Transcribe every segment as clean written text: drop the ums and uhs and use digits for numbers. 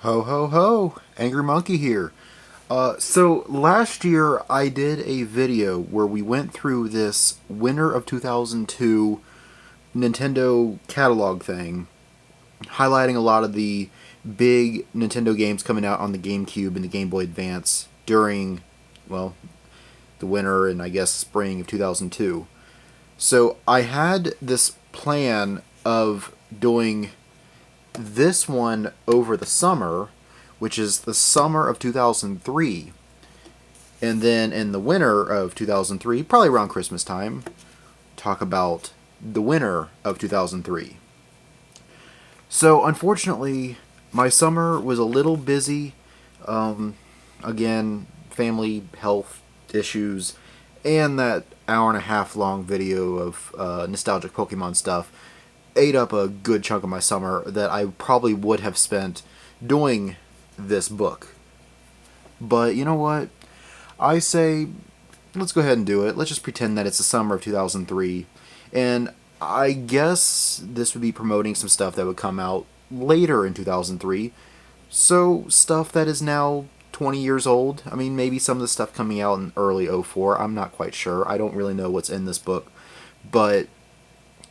Ho ho ho! Angry Monkey here. So last year I did a video where we went through this winter of 2002 Nintendo catalog thing, highlighting a lot of the big Nintendo games coming out on the GameCube and the Game Boy Advance during, well, the winter and I guess spring of 2002. So I had this plan of doing this one over the summer, which is the summer of 2003. And then in the winter of 2003, probably around Christmas time, talk about the winter of 2003. So unfortunately, my summer was a little busy. Again, family health issues, and that hour and a half long video of nostalgic Pokemon stuff ate up a good chunk of my summer that I probably would have spent doing this book. But you know what? I say, let's go ahead and do it. Let's just pretend that it's the summer of 2003. And I guess this would be promoting some stuff that would come out later in 2003. So, stuff that is now 20 years old. I mean, maybe some of the stuff coming out in early '04. I'm not quite sure. I don't really know what's in this book. But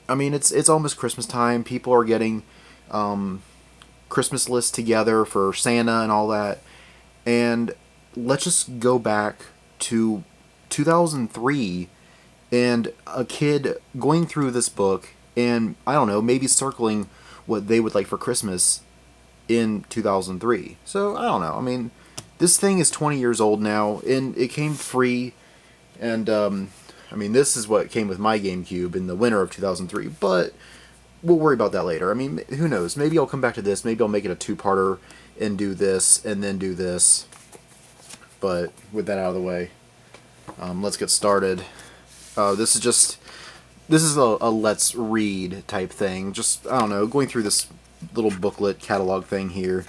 I mean, it's almost Christmas time. People are getting Christmas lists together for Santa and all that. And let's just go back to 2003 and a kid going through this book and, I don't know, maybe circling what they would like for Christmas in 2003. So, I don't know. I mean, this thing is 20 years old now, and it came free, and I mean, this is what came with my GameCube in the winter of 2003, but we'll worry about that later. I mean, who knows? Maybe I'll come back to this. Maybe I'll make it a two-parter and do this and then do this. But with that out of the way, let's get started. This is a let's read type thing. Just, I don't know, going through this little booklet catalog thing here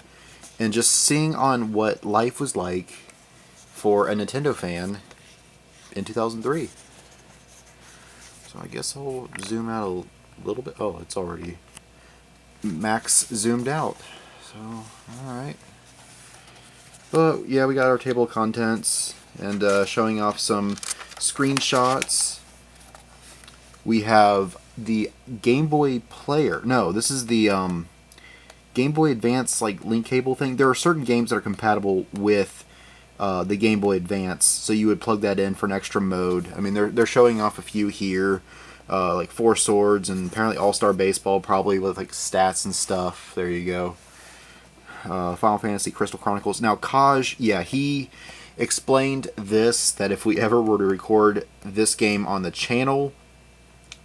and just seeing on what life was like for a Nintendo fan in 2003. So I guess I'll zoom out a little bit. Oh, it's already max zoomed out. So, alright. But yeah, we got our table of contents and showing off some screenshots. We have the Game Boy player. No, this is the Game Boy Advance like link cable thing. There are certain games that are compatible with the Game Boy Advance, so you would plug that in for an extra mode. I mean, they're showing off a few here, like Four Swords and apparently All-Star Baseball, probably with like stats and stuff. There you go. Final Fantasy Crystal Chronicles. Now, Kaj, yeah, he explained this, that if we ever were to record this game on the channel,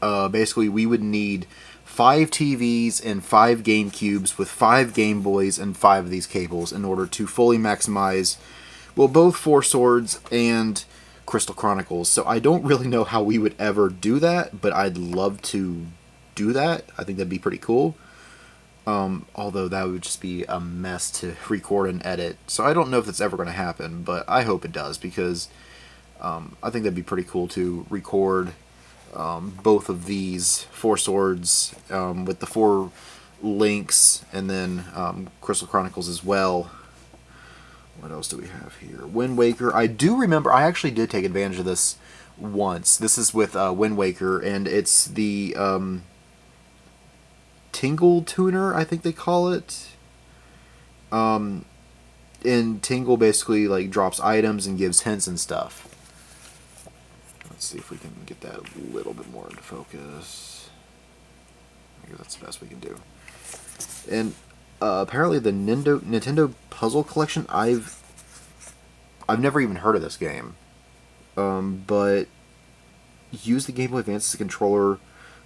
basically we would need 5 TVs and 5 GameCubes with 5 Game Boys and 5 of these cables in order to fully maximize, well, both Four Swords and Crystal Chronicles. So I don't really know how we would ever do that, but I'd love to do that. I think that'd be pretty cool. Although that would just be a mess to record and edit. So I don't know if that's ever going to happen, but I hope it does, because I think that'd be pretty cool to record both of these Four Swords with the 4 links, and then Crystal Chronicles as well. What else do we have here? Wind Waker. I do remember, I actually did take advantage of this once. This is with Wind Waker, and it's the Tingle Tuner, I think they call it. And Tingle basically like drops items and gives hints and stuff. Let's see if we can get that a little bit more into focus. I guess that's the best we can do. And apparently the Nintendo Puzzle Collection, I've never even heard of this game. But use the Game Boy Advance as a controller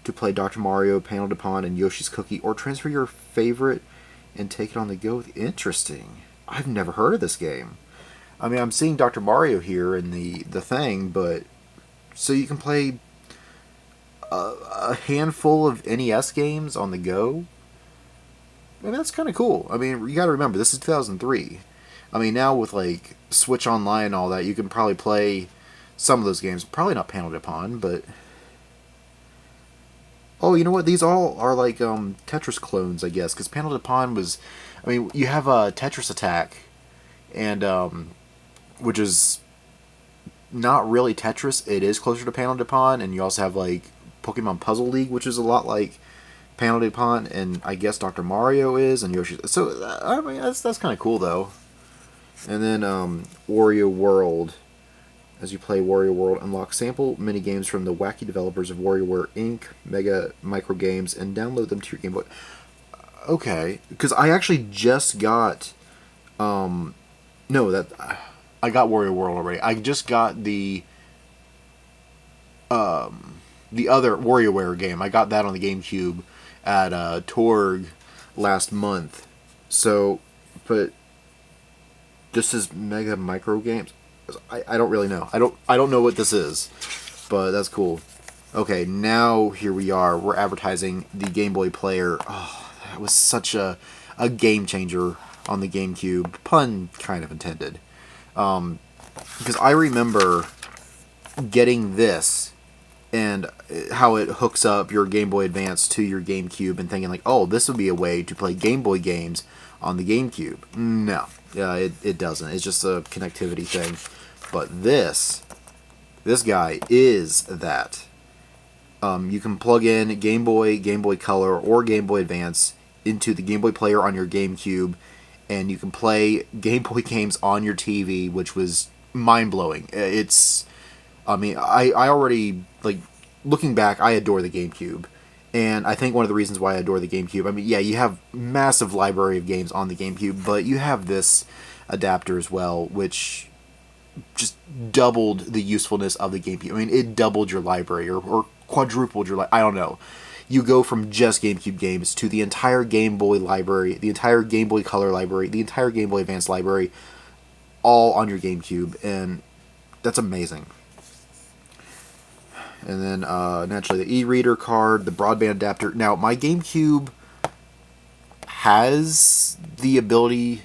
to play Dr. Mario, Panel de Pon, and Yoshi's Cookie, or transfer your favorite and take it on the go. Interesting. I've never heard of this game. I mean, I'm seeing Dr. Mario here in the thing, but so you can play a handful of NES games on the go? I mean, that's kind of cool. I mean, you got to remember, this is 2003. I mean, now with like Switch Online and all that, you can probably play some of those games. Probably not Panel de Pon, but Oh, you know what? These all are like Tetris clones, I guess, because Panel de Pon was. I mean, you have a Tetris Attack, and which is not really Tetris. It is closer to Panel de Pon, and you also have like Pokemon Puzzle League, which is a lot like Panel de Pon, and I guess Dr. Mario is, and Yoshi. So I mean, that's kind of cool though. And then Wario World. As you play Wario World, unlock sample mini games from the wacky developers of WarioWare Inc., Mega Micro Games, and download them to your Game Boy. Okay, because I actually just got, no, that I got Wario World already. I just got the other WarioWare game. I got that on the GameCube at Torg last month. So, but this is Mega Micro Games. I don't really know. I don't know what this is, but that's cool. Okay, now here we are. We're advertising the Game Boy Player. Oh, that was such a game changer on the GameCube. Pun kind of intended. Because I remember getting this and how it hooks up your Game Boy Advance to your GameCube and thinking like, oh, this would be a way to play Game Boy games on the GameCube. No, yeah, it doesn't. It's just a connectivity thing. But this guy is that. You can plug in Game Boy, Game Boy Color, or Game Boy Advance into the Game Boy Player on your GameCube, and you can play Game Boy games on your TV, which was mind-blowing. I mean, I already, like, looking back, I adore the GameCube. And I think one of the reasons why I adore the GameCube, I mean, yeah, you have massive library of games on the GameCube, but you have this adapter as well, which just doubled the usefulness of the GameCube. I mean, it doubled your library, or quadrupled your I don't know. You go from just GameCube games to the entire Game Boy library, the entire Game Boy Color library, the entire Game Boy Advance library, all on your GameCube, and that's amazing. And then naturally the e-reader card, the broadband adapter. Now my GameCube has the ability,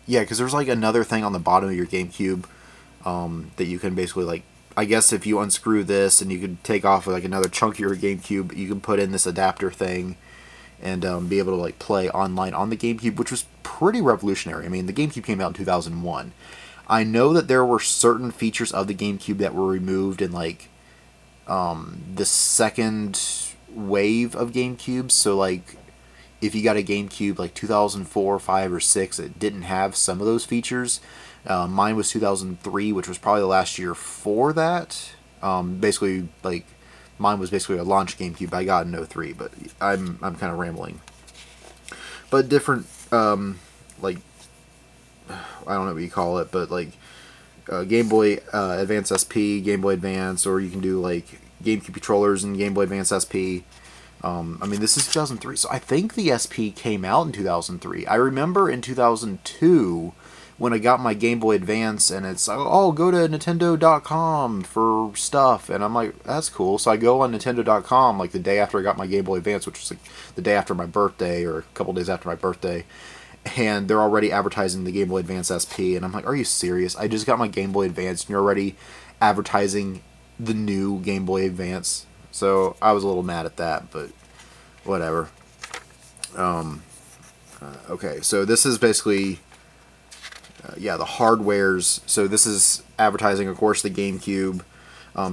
yeah, because there's like another thing on the bottom of your GameCube that you can basically like. I guess if you unscrew this and you could take off like another chunk of your GameCube, you can put in this adapter thing and be able to like play online on the GameCube, which was pretty revolutionary. I mean, the GameCube came out in 2001. I know that there were certain features of the GameCube that were removed in like the second wave of GameCubes. So like if you got a GameCube like 2004, 5, or 6, it didn't have some of those features. Mine was 2003, which was probably the last year for that. Basically, like mine was basically a launch GameCube I got in 03, but I'm kind of rambling. But different, like I don't know what you call it, but like Game Boy Advance SP, Game Boy Advance, or you can do like GameCube controllers and Game Boy Advance SP. I mean, this is 2003, so I think the SP came out in 2003. I remember in 2002 when I got my Game Boy Advance, and it's, oh, go to Nintendo.com for stuff, and I'm like, that's cool. So I go on Nintendo.com like the day after I got my Game Boy Advance, which was like the day after my birthday, or a couple days after my birthday, and they're already advertising the Game Boy Advance SP, and I'm like, are you serious? I just got my Game Boy Advance, and you're already advertising the new Game Boy Advance. So I was a little mad at that, but whatever. Okay, so this is basically, yeah, the hardwares. So this is advertising, of course, the GameCube.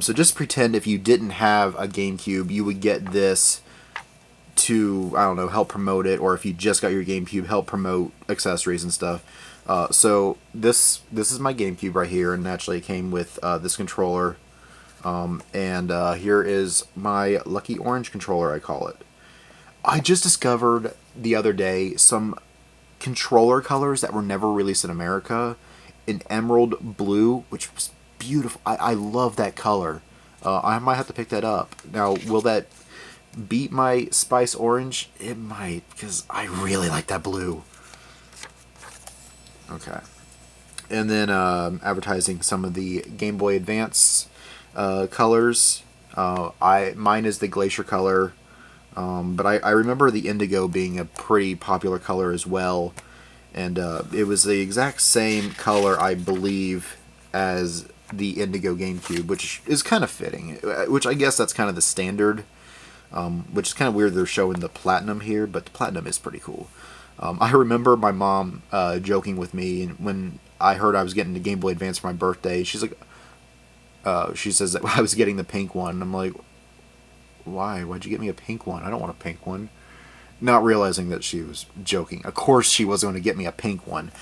So just pretend if you didn't have a GameCube, you would get this to, I don't know, help promote it, or if you just got your GameCube, help promote accessories and stuff. So this is my GameCube right here, and actually it came with this controller. And here is my Lucky Orange controller, I call it. I just discovered the other day some controller colors that were never released in America. An emerald blue, which was beautiful. I love that color. I might have to pick that up. Now, will that beat my Spice Orange? It might, because I really like that blue. Okay. And then advertising some of the Game Boy Advance colors. Mine is the glacier color, but I remember the indigo being a pretty popular color as well, and it was the exact same color, I believe, as the indigo GameCube, which is kind of fitting, which I guess that's kind of the standard which is kind of weird they're showing the Platinum here, but the Platinum is pretty cool. I remember my mom joking with me, and when I heard I was getting the Game Boy Advance for my birthday, she's like, she says that I was getting the pink one. And I'm like, why? Why'd you get me a pink one? I don't want a pink one. Not realizing that she was joking. Of course she wasn't going to get me a pink one.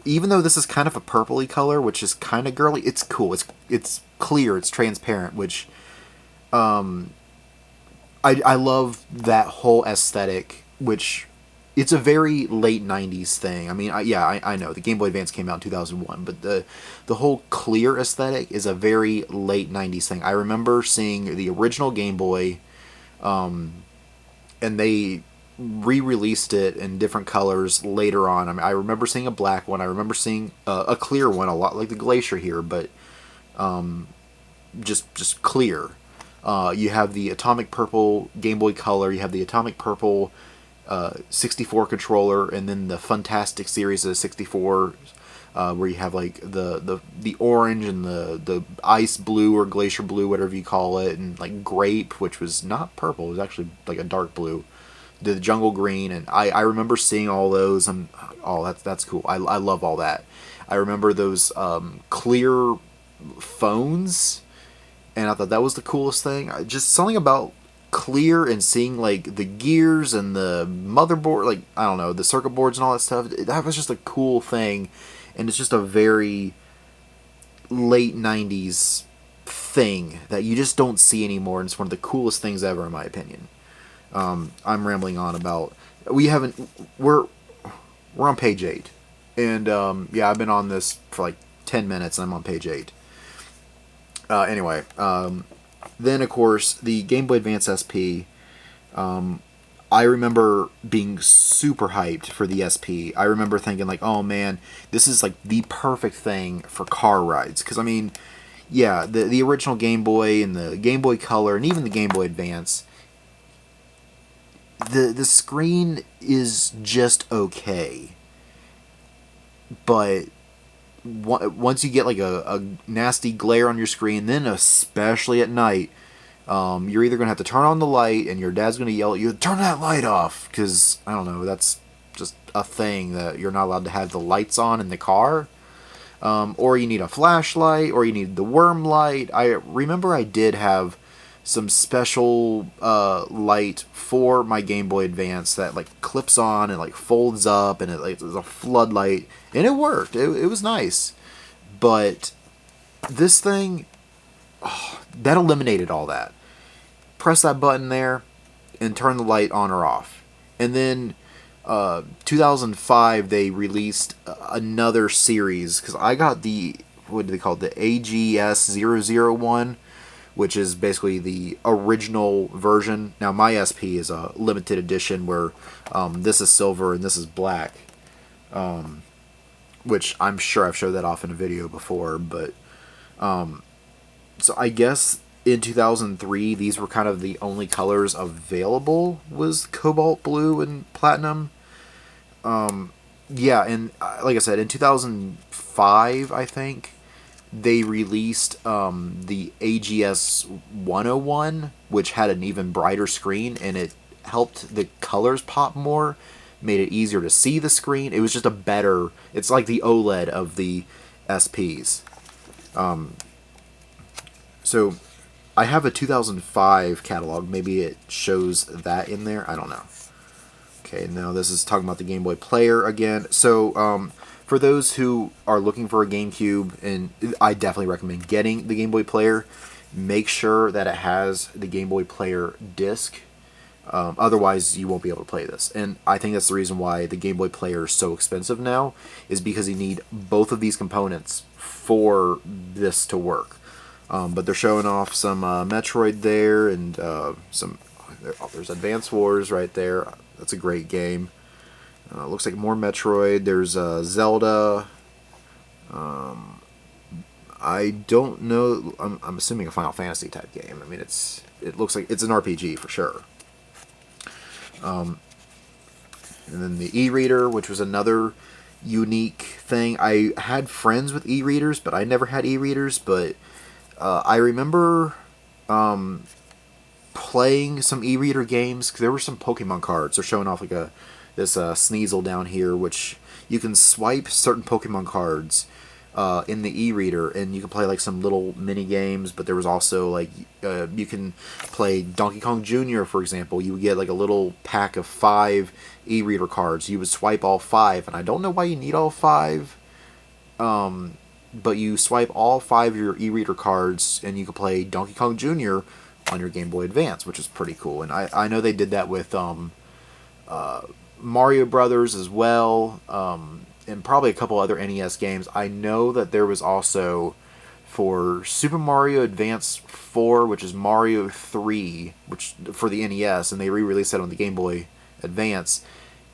Even though this is kind of a purpley color, which is kind of girly, it's cool. It's clear, it's transparent, which I love that whole aesthetic, which it's a very late 90s thing. I mean, I know the Game Boy Advance came out in 2001, but the whole clear aesthetic is a very late 90s thing. I remember seeing the original Game Boy, and they re-released it in different colors later on. I mean, I remember seeing a black one. I remember seeing a clear one, a lot like the Glacier here, but just clear. You have the Atomic Purple Game Boy Color. You have the Atomic Purple 64 controller, and then the Fantastic series of 64, where you have like the orange and the ice blue or glacier blue, whatever you call it, and like grape, which was not purple, it was actually like a dark blue. The jungle green, and I remember seeing all those. And oh, that's cool. I love all that. I remember those clear phones, and I thought that was the coolest thing. Just something about clear and seeing like the gears and the motherboard, like I don't know, the circuit boards and all that stuff. That was just a cool thing, and it's just a very late 90s thing that you just don't see anymore, and it's one of the coolest things ever in my opinion. I'm rambling on about, we're on page 8, and yeah, I've been on this for like 10 minutes and I'm on page 8. Anyway, then of course the Game Boy Advance SP. I remember being super hyped for the SP. I remember thinking like, oh man, this is like the perfect thing for car rides. Because I mean, yeah, the original Game Boy and the Game Boy Color and even the Game Boy Advance, the screen is just okay. But once you get like a nasty glare on your screen, then especially at night, you're either going to have to turn on the light and your dad's going to yell at you, turn that light off, because, I don't know, that's just a thing that you're not allowed to have the lights on in the car. Or you need a flashlight, or you need the worm light. I remember I did have some special light for my Game Boy Advance that like clips on and like folds up, and it like there's a floodlight, and it worked. It was nice, but this thing, that eliminated all that. Press that button there and turn the light on or off. And then 2005 they released another series, because I got the, what do they call it, the AGS-001, which is basically the original version. Now my SP is a limited edition where this is silver and this is black, which I'm sure I've showed that off in a video before, but so I guess in 2003 these were kind of the only colors available, was cobalt blue and platinum. Yeah, and like I said, in 2005 I think they released the AGS 101, which had an even brighter screen, and it helped the colors pop more, made it easier to see the screen. It was just a better, it's like the OLED of the SPs. So I have a 2005 catalog. Maybe it shows that in there. I don't know. Okay, now this is talking about the Game Boy Player again. So for those who are looking for a GameCube, and I definitely recommend getting the Game Boy Player, make sure that it has the Game Boy Player disc. Otherwise, you won't be able to play this. And I think that's the reason why the Game Boy Player is so expensive now, is because you need both of these components for this to work. But they're showing off some Metroid there, and there's Advance Wars right there. That's a great game. Looks like more Metroid. There's Zelda. I don't know. I'm assuming a Final Fantasy type game. I mean, it looks like it's an RPG for sure. And then the e-reader, which was another unique thing. I had friends with e-readers, but I never had e-readers. But I remember playing some e-reader games, because there were some Pokemon cards. They're showing off like this Sneasel down here, which you can swipe certain Pokemon cards in the e-reader, and you can play like some little mini games. But there was also like you can play Donkey Kong Jr., for example. You would get like a little pack of 5 e-reader cards. You would swipe all 5, and I don't know why you need all 5. But you swipe all 5 of your e-reader cards, and you can play Donkey Kong Jr. on your Game Boy Advance, which is pretty cool. And I know they did that with Mario Brothers as well, and probably a couple other NES games. I know that there was also for Super Mario Advance 4, which is Mario 3, which for the NES, and they re-released that on the Game Boy Advance,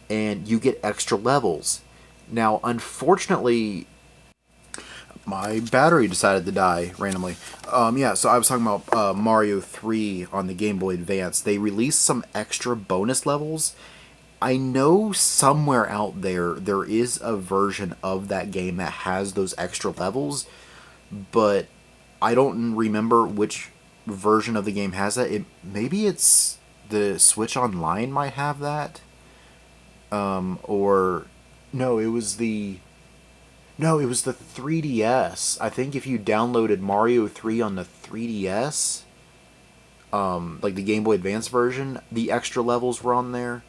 and you get extra levels. Now, unfortunately, my battery decided to die randomly. Yeah, so I was talking about Mario 3 on the Game Boy Advance. They released some extra bonus levels. I know somewhere out there is a version of that game that has those extra levels, but I don't remember which version of the game has that. Maybe it's the Switch Online might have that, or no, it was the 3DS. I think if you downloaded Mario 3 on the 3DS, like the Game Boy Advance version, the extra levels were on there.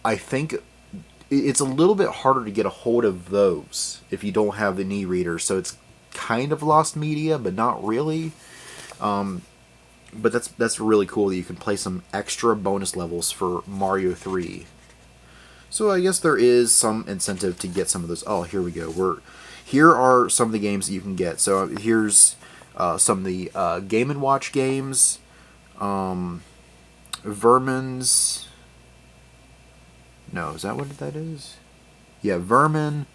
I think it's a little bit harder to get a hold of those if you don't have an e-reader, so it's kind of lost media, but not really. But that's really cool that you can play some extra bonus levels for Mario 3. So I guess there is some incentive to get some of those. Oh, here we go. Here are some of the games that you can get. So here's some of the Game & Watch games. Vermin's... No, is that what that is? Yeah, Vermin,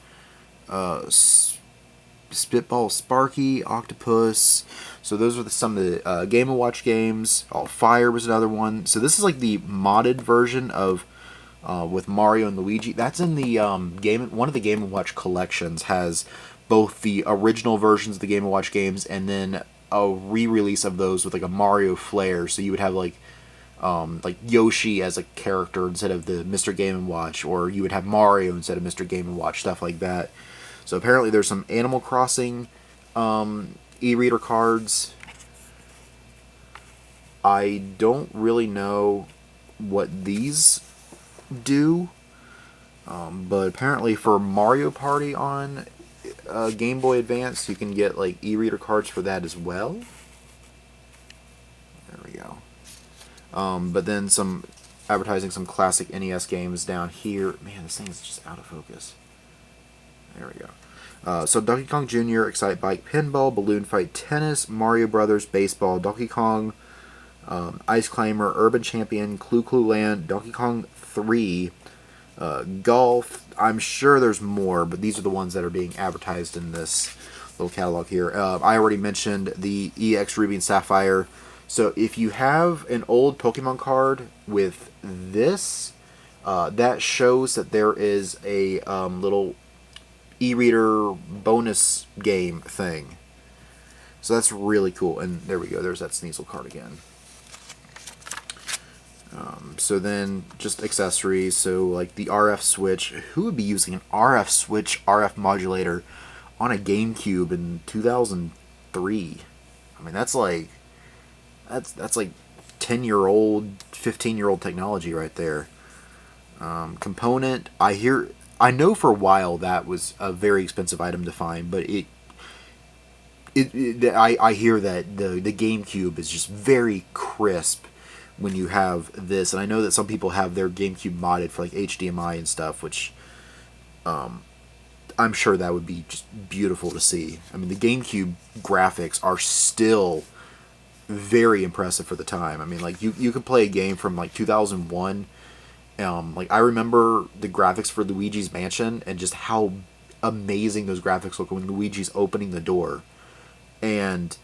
Spitball Sparky, Octopus. So those are some of the Game & Watch games. Oh, Fire was another one. So this is like the modded version of with Mario and Luigi. That's in the one of the Game & Watch collections has both the original versions of the Game & Watch games and then a re-release of those with like a Mario flair. So you would have like Yoshi as a character instead of the Mr. Game & Watch, or you would have Mario instead of Mr. Game & Watch, stuff like that. So apparently there's some Animal Crossing e-reader cards. I don't really know what these do, but apparently for Mario Party on Game Boy Advance, you can get like e-reader cards for that as well. There we go. But then some advertising some classic NES games down here. Man, this thing is just out of focus. There we go. So Donkey Kong Jr., Excite Bike, Pinball, Balloon Fight, Tennis, Mario Brothers, Baseball, Donkey Kong, Ice Climber, Urban Champion, Clue Clue Land, Donkey Kong 3, Golf. I'm sure there's more, but these are the ones that are being advertised in this little catalog here. I already mentioned the EX Ruby and Sapphire. So if you have an old Pokemon card with this, that shows that there is a little e-reader bonus game thing. So that's really cool. And there we go. There's that Sneasel card again. So then just accessories. So like the RF switch. Who would be using an RF switch, RF modulator on a GameCube in 2003? I mean, that's like 10-year-old, 15-year-old technology right there. Component. I know for a while that was a very expensive item to find, but I hear that the GameCube is just very crisp when you have this, and I know that some people have their GameCube modded for like HDMI and stuff, which I'm sure that would be just beautiful to see. I mean, the GameCube graphics are still very impressive for the time. I mean, like you could play a game from like 2001. Like I remember the graphics for Luigi's Mansion and just how amazing those graphics look when Luigi's opening the door, and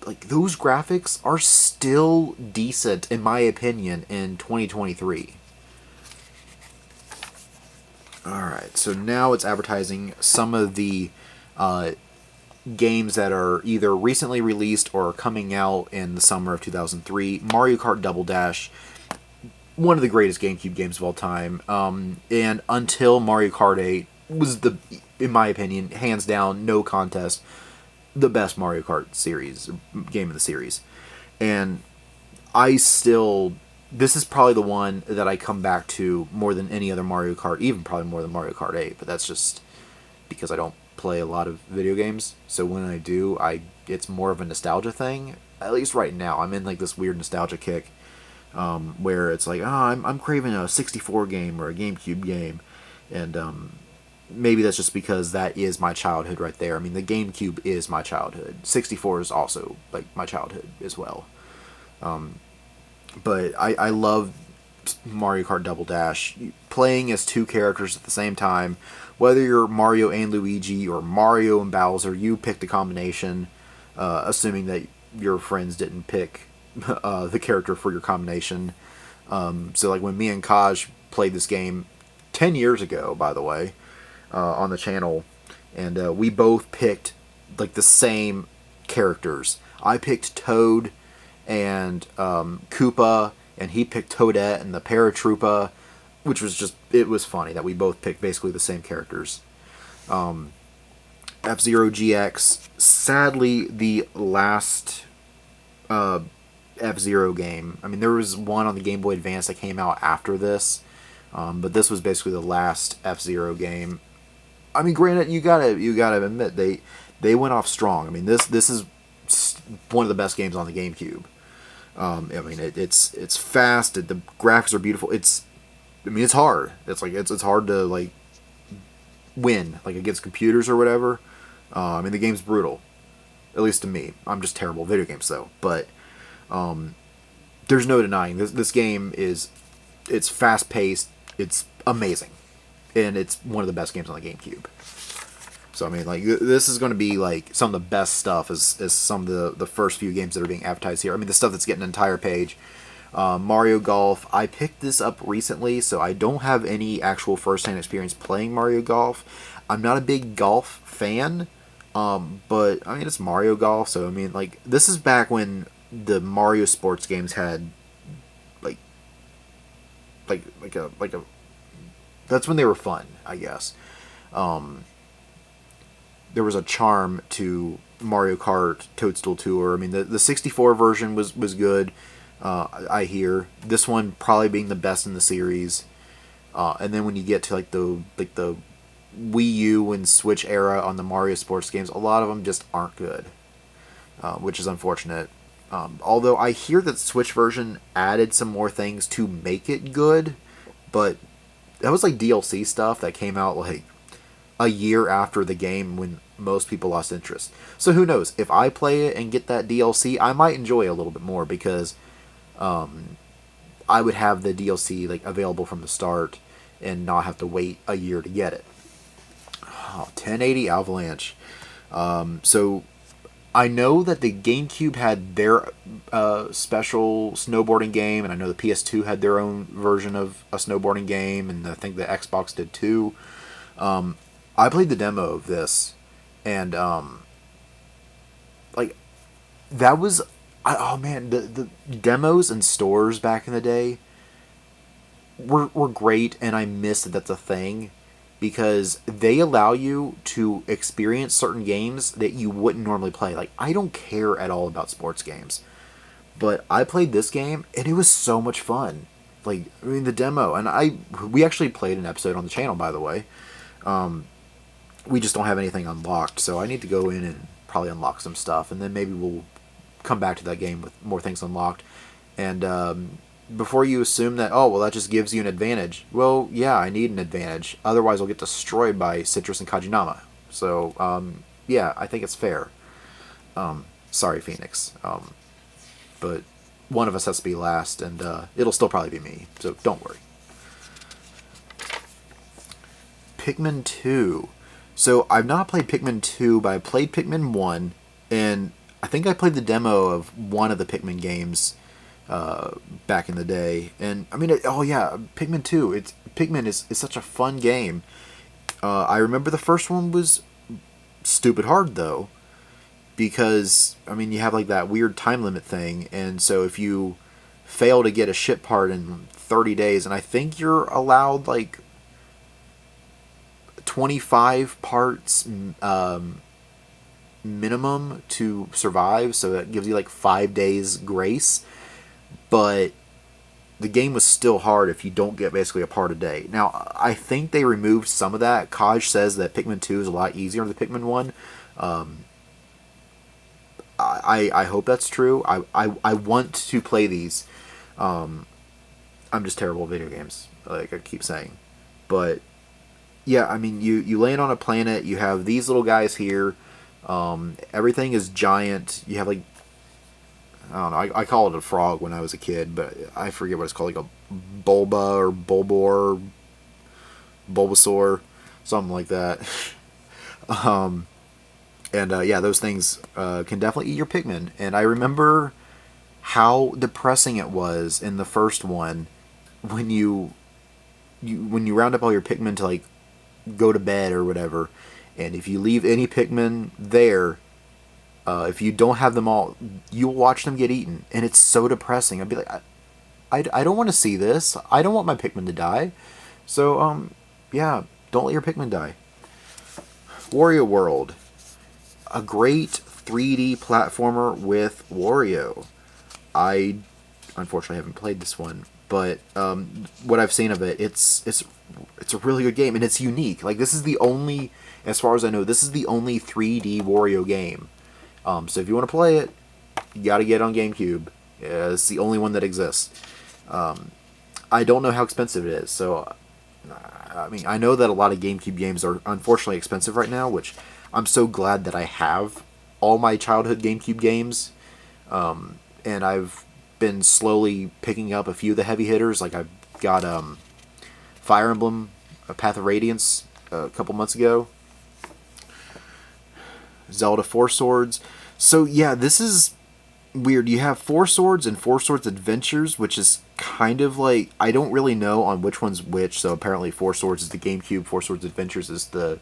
like those graphics are still decent in my opinion in 2023. All right, so now it's advertising some of the games that are either recently released or are coming out in the summer of 2003. Mario Kart Double Dash, one of the greatest GameCube games of all time. And until Mario Kart 8 was in my opinion, hands down, no contest, the best Mario Kart series game in the series. And this is probably the one that I come back to more than any other Mario Kart, even probably more than Mario Kart 8. But that's just because I don't play a lot of video games. So when I do, it's more of a nostalgia thing. At least right now, I'm in like this weird nostalgia kick, where it's like, I'm craving a 64 game or a GameCube game, and maybe that's just because that is my childhood right there. I mean, the GameCube is my childhood. 64 is also like my childhood as well. But I love Mario Kart Double Dash. Playing as two characters at the same time, whether you're Mario and Luigi or Mario and Bowser, you picked a combination, assuming that your friends didn't pick the character for your combination. So like when me and Kaj played this game 10 years ago, by the way, on the channel, and we both picked like the same characters. I picked Toad and Koopa, and he picked Toadette and the Paratroopa, which was it was funny that we both picked basically the same characters. F-Zero GX, sadly the last F-Zero game. I mean, there was one on the Game Boy Advance that came out after this, but this was basically the last F-Zero game. I mean, granted, you gotta admit they went off strong. I mean, this is one of the best games on the GameCube. I mean, it's fast. The graphics are beautiful. It's hard. It's hard to like win like against computers or whatever. I mean, the game's brutal, at least to me. I'm just terrible at video games though. But there's no denying this game it's fast paced. It's amazing, and it's one of the best games on the GameCube. So I mean, like, this is going to be like some of the best stuff as some of the first few games that are being advertised here. I mean, the stuff that's getting an entire page. Mario Golf. I picked this up recently, so I don't have any actual first-hand experience playing Mario Golf. I'm not a big golf fan, but I mean, it's Mario Golf, so I mean, like, this is back when the Mario sports games had like a that's when they were fun, I guess. There was a charm to Mario Kart Toadstool Tour. I mean, the 64 version was good. I hear this one probably being the best in the series, and then when you get to like the Wii U and Switch era on the Mario sports games, a lot of them just aren't good, which is unfortunate. Although I hear that Switch version added some more things to make it good, but that was like DLC stuff that came out like a year after the game when most people lost interest. So who knows? If I play it and get that DLC, I might enjoy it a little bit more because I would have the DLC like available from the start and not have to wait a year to get it. 1080 Avalanche. So I know that the GameCube had their special snowboarding game, and I know the PS2 had their own version of a snowboarding game, and I think the Xbox did too. I played the demo of this, and like that was oh man, the demos in stores back in the day were great, and I miss that that's a thing because they allow you to experience certain games that you wouldn't normally play. Like, I don't care at all about sports games, but I played this game and it was so much fun. Like, I mean, the demo, and we actually played an episode on the channel, by the way. We just don't have anything unlocked, so I need to go in and probably unlock some stuff, and then maybe we'll come back to that game with more things unlocked. And before you assume that, oh, well, that just gives you an advantage. Well, yeah, I need an advantage. Otherwise, I'll get destroyed by Citrus and Kajinama. So, yeah, I think it's fair. Sorry, Phoenix. But one of us has to be last, and it'll still probably be me, so don't worry. Pikmin 2. So, I've not played Pikmin 2, but I played Pikmin 1, and I think I played the demo of one of the Pikmin games back in the day. And, I mean, Pikmin 2. Pikmin is such a fun game. I remember the first one was stupid hard, though. because I mean you have like that weird time limit thing, and so if you fail to get a ship part in 30 days, and I think you're allowed like 25 parts minimum to survive, so that gives you like 5 days grace. But the game was still hard if you don't get basically a part a day. Now, I think they removed some of that. Kaj says that Pikmin 2 is a lot easier than Pikmin 1. I hope that's true. I want to play these. I'm just terrible at video games, like I keep saying. But, yeah, I mean, you land on a planet, you have these little guys here. Everything is giant. You have, like, I don't know, I call it a frog when I was a kid, but I forget what it's called, like a Bulba or Bulbor, Bulbasaur, something like that. Yeah, those things can definitely eat your Pikmin. And I remember how depressing it was in the first one when you round up all your Pikmin to like go to bed or whatever, and if you leave any Pikmin there, if you don't have them all, you'll watch them get eaten, and it's so depressing. I'd be like, I don't want to see this. I don't want my Pikmin to die. So, yeah, don't let your Pikmin die. Wario World. A great 3D platformer with Wario. I unfortunately haven't played this one, but what I've seen of it, it's a really good game, and it's unique. Like, this is the only, as far as I know, this is the only 3D Wario game. So if you want to play it, you got to get it on GameCube. It's the only one that exists. I don't know how expensive it is, so I mean, I know that a lot of GameCube games are unfortunately expensive right now, which I'm so glad that I have all my childhood GameCube games, and I've been slowly picking up a few of the heavy hitters. Like I've got Fire Emblem, Path of Radiance a couple months ago, Zelda Four Swords. So yeah, this is weird. You have Four Swords and Four Swords Adventures, which is kind of like, I don't really know on which one's which. So apparently Four Swords is the GameCube, Four Swords Adventures is the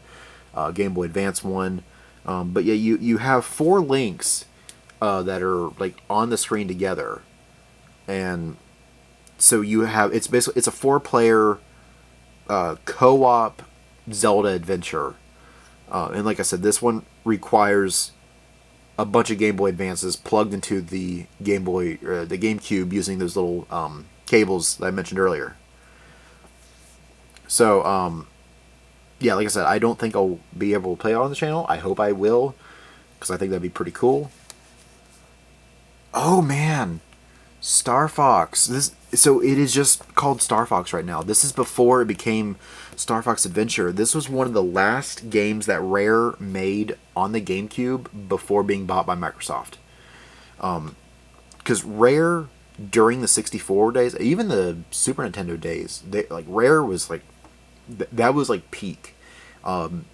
Game Boy Advance one. But yeah, you have four links that are like on the screen together, and so you have, it's basically, it's a 4-player co-op Zelda adventure. And like I said, this one requires a bunch of Game Boy Advances plugged into the Game Boy, the GameCube, using those little cables that I mentioned earlier. So, yeah, like I said, I don't think I'll be able to play it on the channel. I hope I will, because I think that'd be pretty cool. Oh man, Star Fox. So it is just called Star Fox right now. This is before it became Star Fox Adventure. This was one of the last games that Rare made on the GameCube before being bought by Microsoft. Because Rare, during the 64 days, even the Super Nintendo days, Rare was like, that was like peak.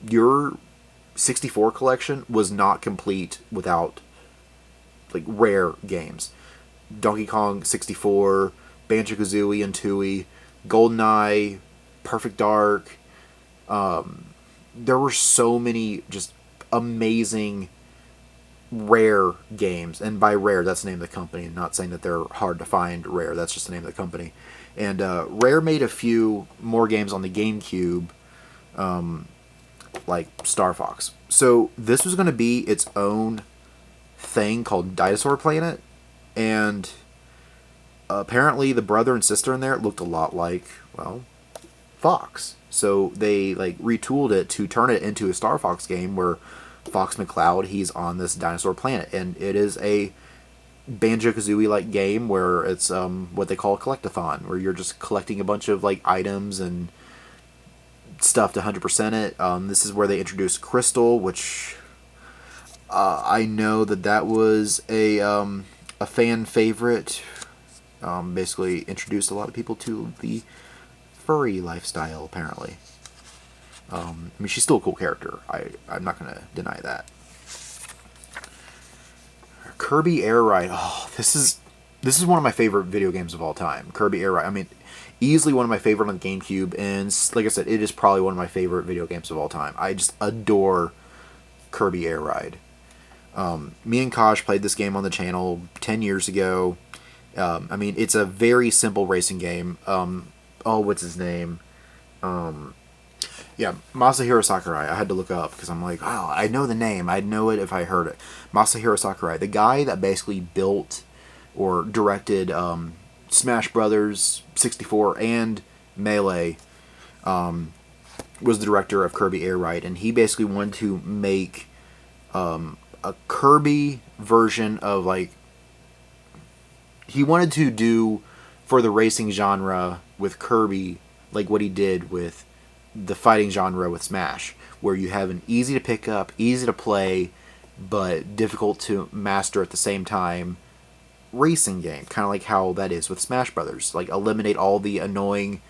Your 64 collection was not complete without like Rare games. Donkey Kong 64, Banjo-Kazooie and Tooie, GoldenEye, Perfect Dark. There were so many just amazing Rare games, and by Rare, that's the name of the company. I'm not saying that they're hard to find. Rare, that's just the name of the company. And Rare made a few more games on the GameCube, like Star Fox. So this was going to be its own thing called Dinosaur Planet, and apparently the brother and sister in there looked a lot like, well, Fox. So they like retooled it to turn it into a Star Fox game where Fox McCloud, he's on this dinosaur planet, and it is a Banjo-Kazooie like game where it's what they call a collectathon, where you're just collecting a bunch of like items and stuff to 100% it. This is where they introduced Crystal, which I know that was a fan favorite. Basically introduced a lot of people to the furry lifestyle, apparently. I mean, she's still a cool character. I'm not going to deny that. Kirby Air Ride. Oh, this is one of my favorite video games of all time. Kirby Air Ride. I mean, easily one of my favorite on the GameCube, and like I said, it is probably one of my favorite video games of all time. I just adore Kirby Air Ride. Me and Kosh played this game on the channel 10 years ago. I mean, it's a very simple racing game. Oh, what's his name? Yeah, Masahiro Sakurai. I had to look up because I'm like, oh, I know the name. I'd know it if I heard it. Masahiro Sakurai, the guy that basically built or directed Smash Brothers 64 and Melee, was the director of Kirby Air Ride, and he basically wanted to make a Kirby version of like he wanted to do for the racing genre with Kirby like what he did with the fighting genre with Smash, where you have an easy to pick up, easy to play, but difficult to master at the same time racing game, kind of like how that is with Smash Brothers. Like eliminate all the annoying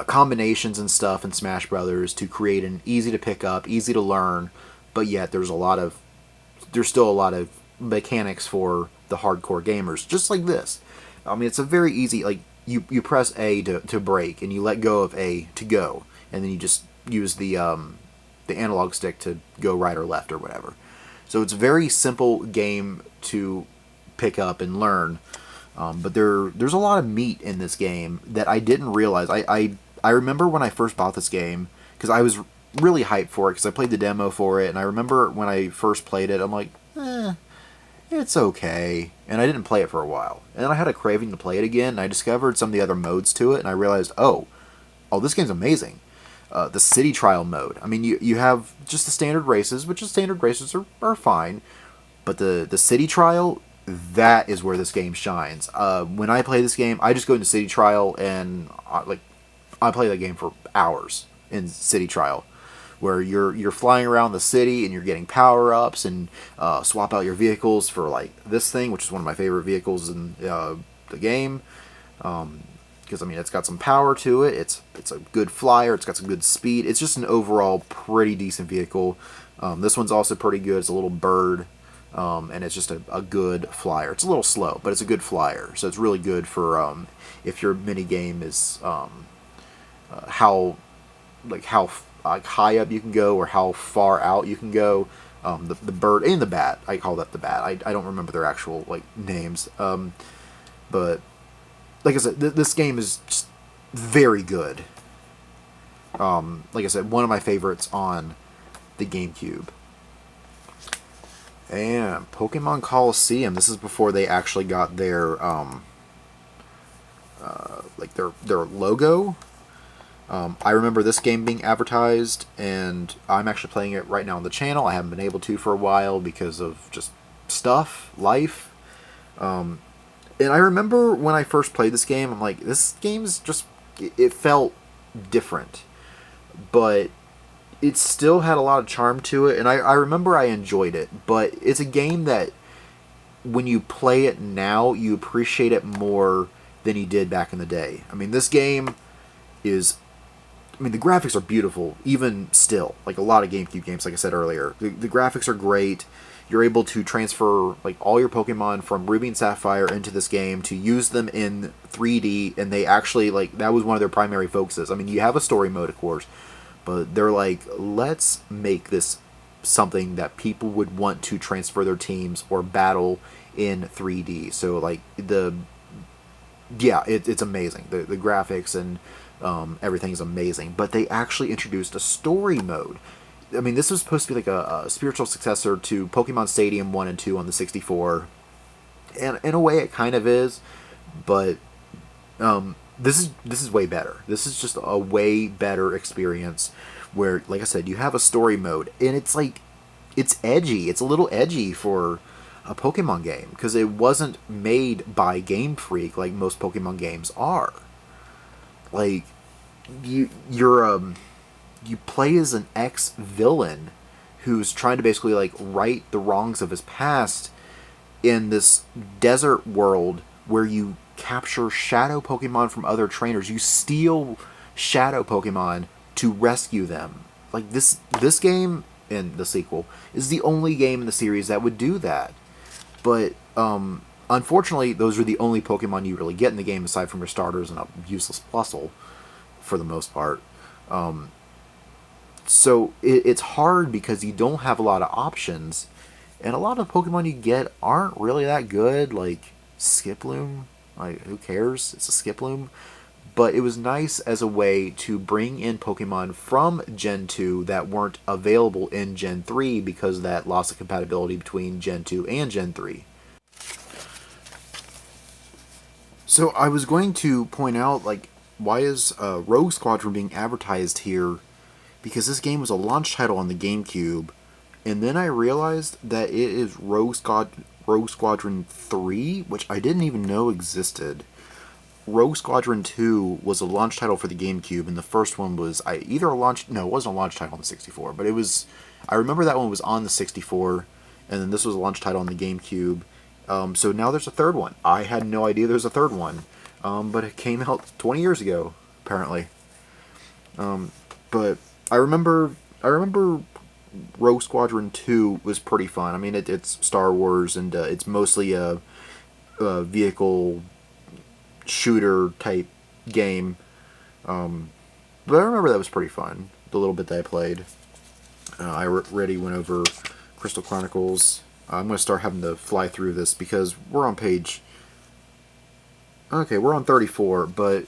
combinations and stuff in Smash Brothers to create an easy to pick up, easy to learn, but yet there's still a lot of mechanics for the hardcore gamers, just like this. I mean, it's a very easy, like you press A to brake, and you let go of A to go, and then you just use the analog stick to go right or left or whatever. So it's a very simple game to pick up and learn. But there's a lot of meat in this game that I didn't realize. I remember when I first bought this game, because I was really hyped for it, because I played the demo for it, and I remember when I first played it, I'm like, it's okay. And I didn't play it for a while. And then I had a craving to play it again, and I discovered some of the other modes to it, and I realized, oh, this game's amazing. The city trial mode. I mean, you have just the standard races, which the standard races are fine, but the city trial, that is where this game shines. When I play this game, I just go into city trial, and I play that game for hours in city trial, where you're flying around the city and you're getting power-ups and swap out your vehicles for like this thing, which is one of my favorite vehicles in the game, because I mean it's got some power to it, it's a good flyer, it's got some good speed, it's just an overall pretty decent vehicle. This one's also pretty good. It's a little bird, and it's just a good flyer. It's a little slow, but it's a good flyer, so it's really good for if your mini game is how high up you can go or how far out you can go. The bird and the bat, I call that the bat. I don't remember their actual like names, but like I said, this game is just very good. Like I said, one of my favorites on the GameCube. And Pokemon Coliseum. This is before they actually got their their logo. I remember this game being advertised, and I'm actually playing it right now on the channel. I haven't been able to for a while because of just stuff, life. And I remember when I first played this game, I'm like, this game's just, it felt different, but it still had a lot of charm to it, and I remember I enjoyed it, but it's a game that when you play it now, you appreciate it more than you did back in the day. I mean, this game is, I mean, the graphics are beautiful, even still, like a lot of GameCube games, like I said earlier. The graphics are great. You're able to transfer like all your Pokemon from Ruby and Sapphire into this game to use them in 3D, and they actually, like, that was one of their primary focuses. I mean, you have a story mode, of course, but they're like, let's make this something that people would want to transfer their teams or battle in 3D. So, like, it's amazing. The graphics and everything's amazing. But they actually introduced a story mode. I mean, this was supposed to be like a spiritual successor to Pokemon Stadium 1 and 2 on the 64. And in a way it kind of is, but this is way better. This is just a way better experience where, like I said, you have a story mode, and it's like, it's edgy. It's a little edgy for a Pokemon game, because it wasn't made by Game Freak like most Pokemon games are. Like, you play as an ex-villain who's trying to basically like right the wrongs of his past in this desert world where you capture shadow Pokemon from other trainers. You steal shadow Pokemon to rescue them. Like, this game in the sequel is the only game in the series that would do that. But unfortunately, those are the only Pokemon you really get in the game, aside from your starters and a useless Plusle, for the most part. So it's hard because you don't have a lot of options, and a lot of Pokemon you get aren't really that good. Like Skiploom, like who cares? It's a Skiploom. But it was nice as a way to bring in Pokemon from Gen 2 that weren't available in Gen 3 because of that loss of compatibility between Gen 2 and Gen 3. So I was going to point out, like, why is Rogue Squadron being advertised here? Because this game was a launch title on the GameCube, and then I realized that it is Rogue Squadron 3, which I didn't even know existed. Rogue Squadron 2 was a launch title for the GameCube, and the first one was either a launch... No, it wasn't a launch title on the 64, but it was... I remember that one was on the 64, and then this was a launch title on the GameCube. So now there's a third one. I had no idea there was a third one, but it came out 20 years ago, apparently. But I remember Rogue Squadron 2 was pretty fun. I mean, it's Star Wars, and it's mostly a vehicle shooter type game. But I remember that was pretty fun, the little bit that I played. I already went over Crystal Chronicles. I'm going to start having to fly through this because we're on page... Okay, we're on 34, but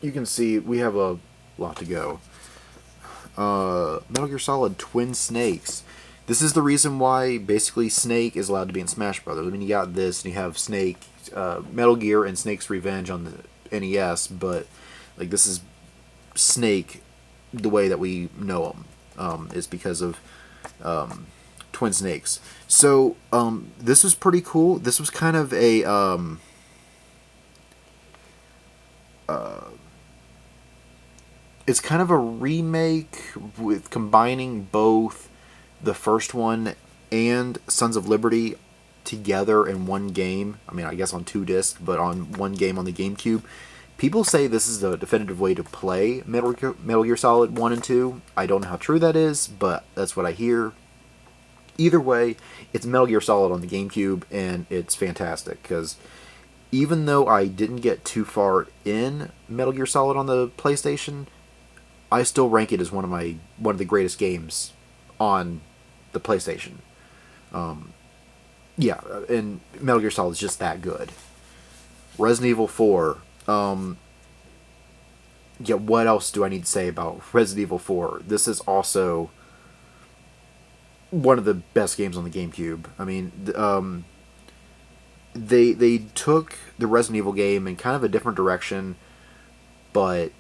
you can see we have a lot to go. Metal Gear Solid Twin Snakes. This is the reason why basically Snake is allowed to be in Smash Brothers. I mean, you got this, and you have Snake, Metal Gear, and Snake's Revenge on the NES, but like this is Snake the way that we know him is because of Twin Snakes. So this was pretty cool. This was kind of a it's kind of a remake with combining both the first one and Sons of Liberty together in one game. I mean, I guess on 2 discs, but on one game on the GameCube. People say this is the definitive way to play Metal Gear Solid 1 and 2. I don't know how true that is, but that's what I hear. Either way, it's Metal Gear Solid on the GameCube, and it's fantastic, because even though I didn't get too far in Metal Gear Solid on the PlayStation, I still rank it as one of the greatest games on the PlayStation. Yeah, and Metal Gear Solid is just that good. Resident Evil 4. Yeah, what else do I need to say about Resident Evil 4? This is also one of the best games on the GameCube. I mean, they took the Resident Evil game in kind of a different direction, but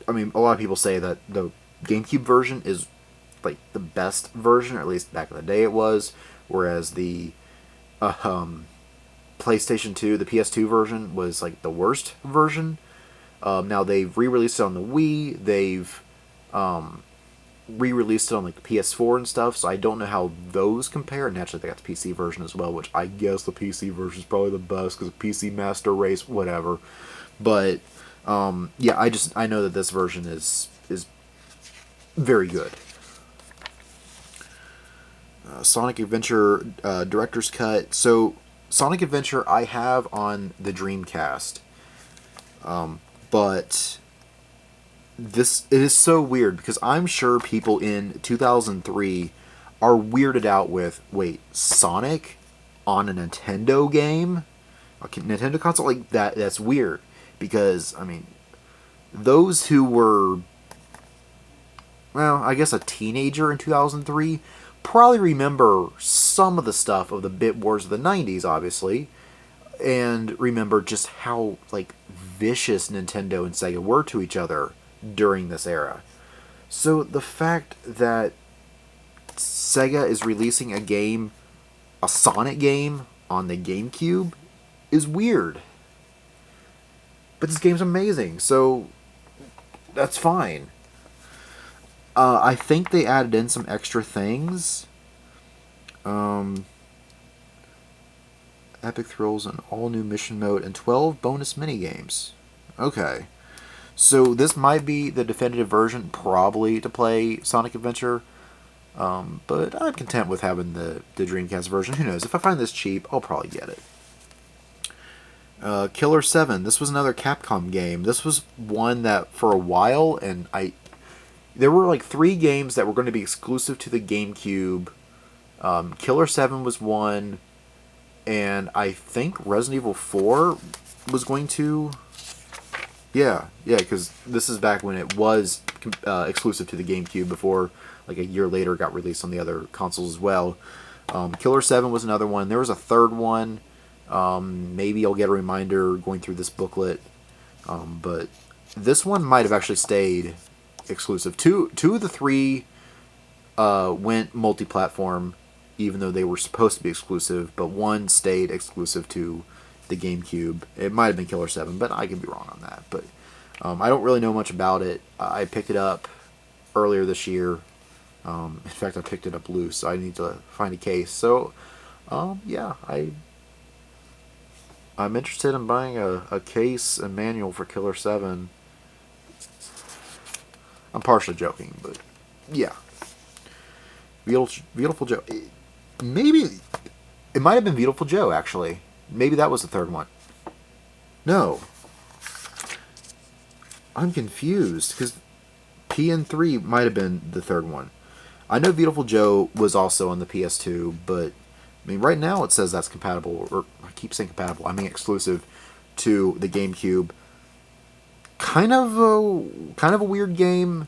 I mean, a lot of people say that the GameCube version is like the best version, or at least back in the day it was, whereas the PlayStation 2, the PS2 version, was like the worst version. Now they've re-released it on the Wii, they've re-released it on like the PS4 and stuff, so I don't know how those compare. And naturally they got the PC version as well, which I guess the PC version is probably the best because PC Master Race, whatever. But yeah, I know that this version is very good. Sonic Adventure Director's Cut. So Sonic Adventure I have on the Dreamcast, but it is so weird because I'm sure people in 2003 are weirded out with, wait, Sonic on a Nintendo game, a Nintendo console, like that's weird, because I mean, those who were, well, I guess a teenager in 2003 probably remember some of the stuff of the Bit Wars of the 90s, obviously, and remember just how like vicious Nintendo and Sega were to each other during this era. So the fact that Sega is releasing a Sonic game on the GameCube is weird. But this game's amazing, so that's fine. I think they added in some extra things. Epic Thrills, an all-new mission mode, and 12 bonus minigames. Okay. So this might be the definitive version, probably, to play Sonic Adventure. But I'm content with having the Dreamcast version. Who knows? If I find this cheap, I'll probably get it. Killer 7. This was another Capcom game. This was one that, for a while, and there were like 3 games that were going to be exclusive to the GameCube. Killer 7 was one, and I think Resident Evil 4 was going to. Yeah, because this is back when it was exclusive to the GameCube before, like a year later, it got released on the other consoles as well. Killer 7 was another one. There was a third one. Maybe I'll get a reminder going through this booklet. But this one might have actually stayed exclusive. Two of the 3 went multi-platform, even though they were supposed to be exclusive, but one stayed exclusive to the GameCube. It might have been Killer 7, but I could be wrong on that. But I don't really know much about it. I picked it up earlier this year. In fact, I picked it up loose, so I need to find a case. So, yeah, I'm interested in buying a case and manual for Killer 7. I'm partially joking, but yeah. Beautiful Joe. Maybe it might have been Beautiful Joe, actually. Maybe that was the third one. No. I'm confused, because PN3 might have been the third one. I know Beautiful Joe was also on the PS2, but I mean, right now it says that's compatible, or I keep saying compatible, I mean exclusive to the GameCube. Kind of a weird game,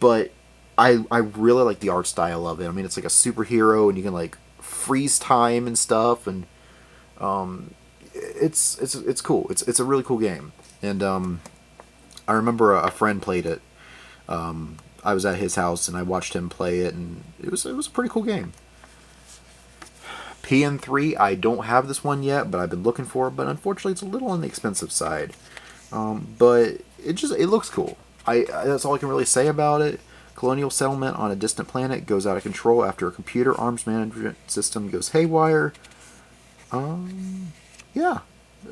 but I really like the art style of it. I mean, it's like a superhero, and you can like freeze time and stuff, and it's cool. It's a really cool game, and I remember a friend played it. I was at his house and I watched him play it, and it was a pretty cool game. PN3, I don't have this one yet, but I've been looking for it. But unfortunately, it's a little on the expensive side. But it looks cool. That's all I can really say about it. Colonial settlement on a distant planet goes out of control after a computer arms management system goes haywire. Yeah,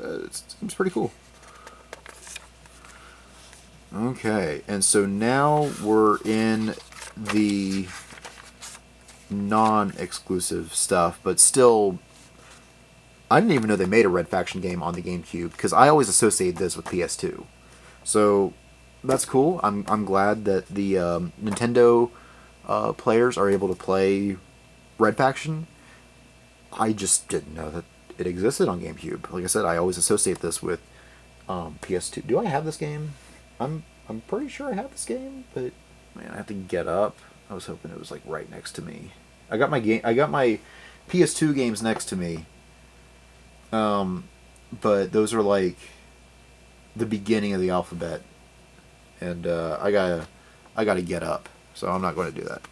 it seems pretty cool. Okay, and so now we're in the non-exclusive stuff, but still, I didn't even know they made a Red Faction game on the GameCube, because I always associate this with PS2. So that's cool. I'm glad that the Nintendo players are able to play Red Faction. I just didn't know that it existed on GameCube. Like I said, I always associate this with PS2. Do I have this game? I'm pretty sure I have this game, but man, I have to get up. I was hoping it was like right next to me. I got my PS2 games next to me. But those are like the beginning of the alphabet, and I gotta get up, so I'm not going to do that.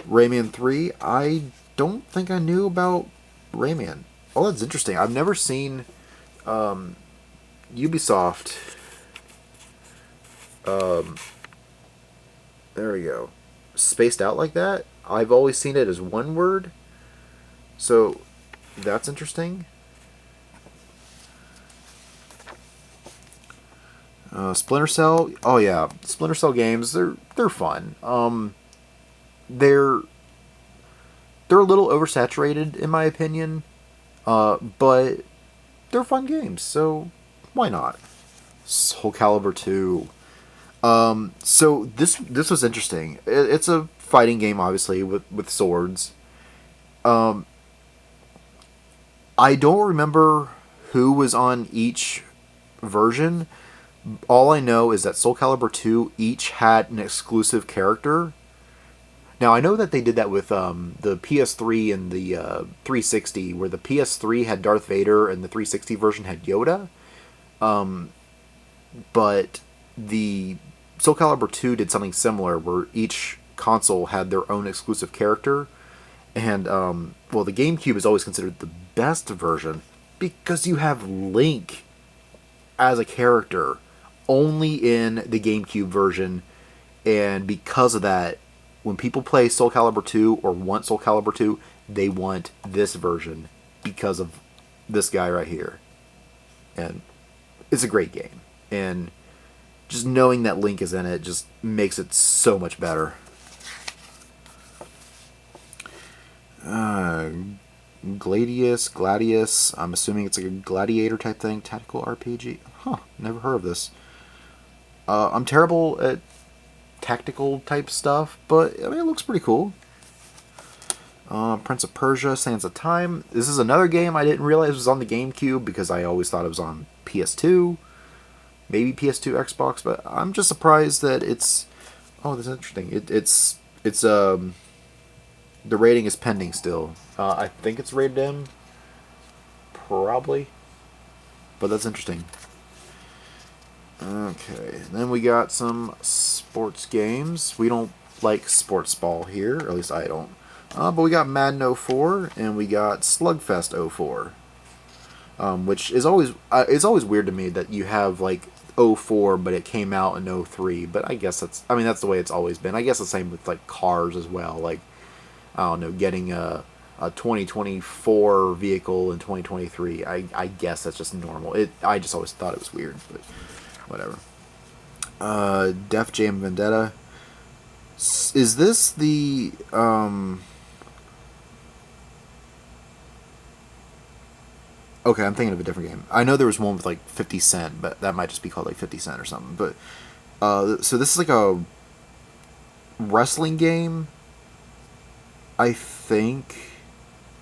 Rayman 3, I don't think I knew about Rayman. Oh, that's interesting. I've never seen Ubisoft. There we go. Spaced out like that. I've always seen it as one word, so that's interesting. Splinter Cell. Oh yeah, Splinter Cell games. They're fun. They're a little oversaturated in my opinion, but they're fun games. So why not? Soul Calibur 2. So this was interesting. It's a fighting game, obviously, with swords. I don't remember who was on each version. All I know is that Soul Calibur 2 each had an exclusive character. Now, I know that they did that with the PS3 and the 360, where the PS3 had Darth Vader and the 360 version had Yoda. But the Soul Calibur 2 did something similar, where each console had their own exclusive character. And, well, the GameCube is always considered the best version because you have Link as a character only in the GameCube version. And because of that, when people play Soul Calibur 2 or want Soul Calibur 2, they want this version because of this guy right here. And it's a great game. And just knowing that Link is in it just makes it so much better. Gladius. I'm assuming it's like a gladiator type thing. Tactical RPG. Huh. Never heard of this. I'm terrible at tactical type stuff, but I mean, it looks pretty cool. Prince of Persia: Sands of Time. This is another game I didn't realize was on the GameCube because I always thought it was on PS2, maybe PS2, Xbox. But I'm just surprised that it's. Oh, that's interesting. It's the rating is pending still. I think it's rated M, probably, but that's interesting. Okay, then we got some sports games. We don't like sports ball here, or at least I don't. But we got Madden 04 and we got Slugfest 04, which is always it's always weird to me that you have like 04 but it came out in 03. But I guess that's the way it's always been. I guess the same with like cars as well. Like I don't know, getting a 2024 vehicle in 2023. I guess that's just normal. I just always thought it was weird, but whatever. Def Jam Vendetta. Is this the Okay, I'm thinking of a different game. I know there was one with like 50 Cent, but that might just be called like 50 Cent or something. But so this is like a wrestling game. I think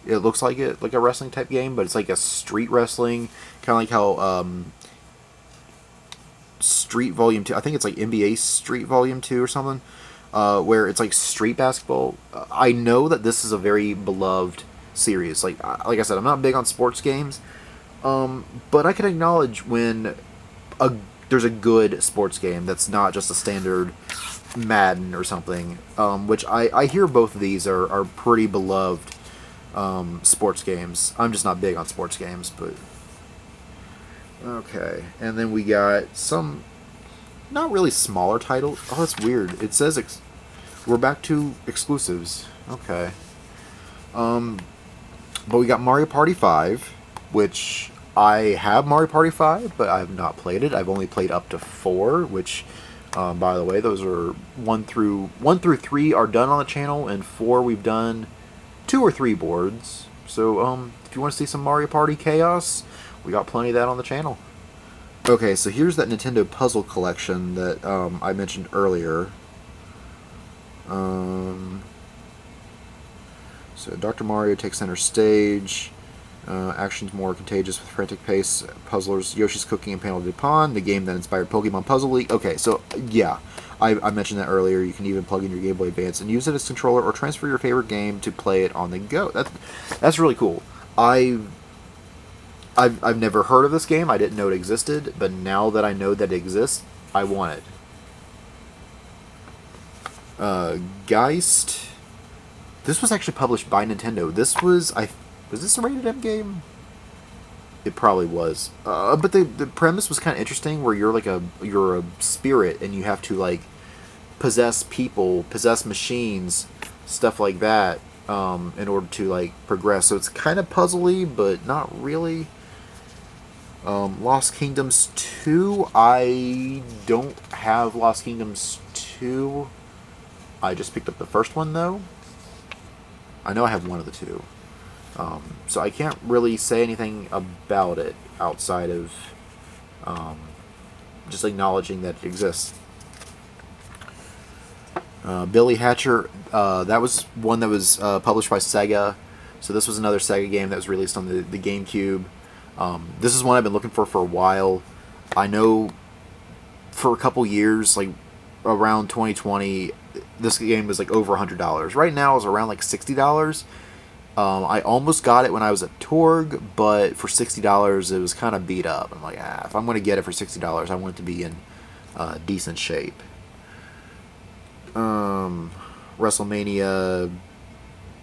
it looks like a wrestling type game, but it's like a street wrestling, kind of like how Street Volume 2. I think it's like NBA Street Volume 2 or something, where it's like street basketball. I know that this is a very beloved series. Like I said, I'm not big on sports games, but I can acknowledge when there's a good sports game that's not just a standard Madden or something, which I hear both of these are pretty beloved sports games. I'm just not big on sports games, but okay. And then we got some not really smaller titles. Oh, that's weird. It says we're back to exclusives. Okay. But we got Mario Party 5, which I have Mario Party 5, but I have not played it. I've only played up to 4, which, by the way, those are 1 through 3 are done on the channel, and 4 we've done 2 or 3 boards. So, if you want to see some Mario Party chaos, we got plenty of that on the channel. Okay, so here's that Nintendo puzzle collection that I mentioned earlier. So Dr. Mario takes center stage. Actions more contagious with frantic pace. Puzzlers, Yoshi's Cooking and Panel de Pon, the game that inspired Pokemon Puzzle League. Okay, so yeah, I mentioned that earlier. You can even plug in your Game Boy Advance and use it as controller, or transfer your favorite game to play it on the go. That's really cool. I've never heard of this game. I didn't know it existed, but now that I know that it exists, I want it. Geist. This was actually published by Nintendo. Was this a rated M game? It probably was. But the premise was kind of interesting, where you're a spirit and you have to like possess people, possess machines, stuff like that, in order to like progress. So it's kind of puzzly, but not really. Lost Kingdoms 2. I don't have Lost Kingdoms 2. I just picked up the first one though. I know I have one of the two. So I can't really say anything about it outside of just acknowledging that it exists. Billy Hatcher, that was one that was published by Sega. So this was another Sega game that was released on the GameCube. This is one I've been looking for a while. I know for a couple years, like around 2020, this game was like over $100. Right now it's around like $60. I almost got it when I was at Torg, but for $60 it was kind of beat up. I'm like, if I'm going to get it for $60, I want it to be in decent shape. WrestleMania,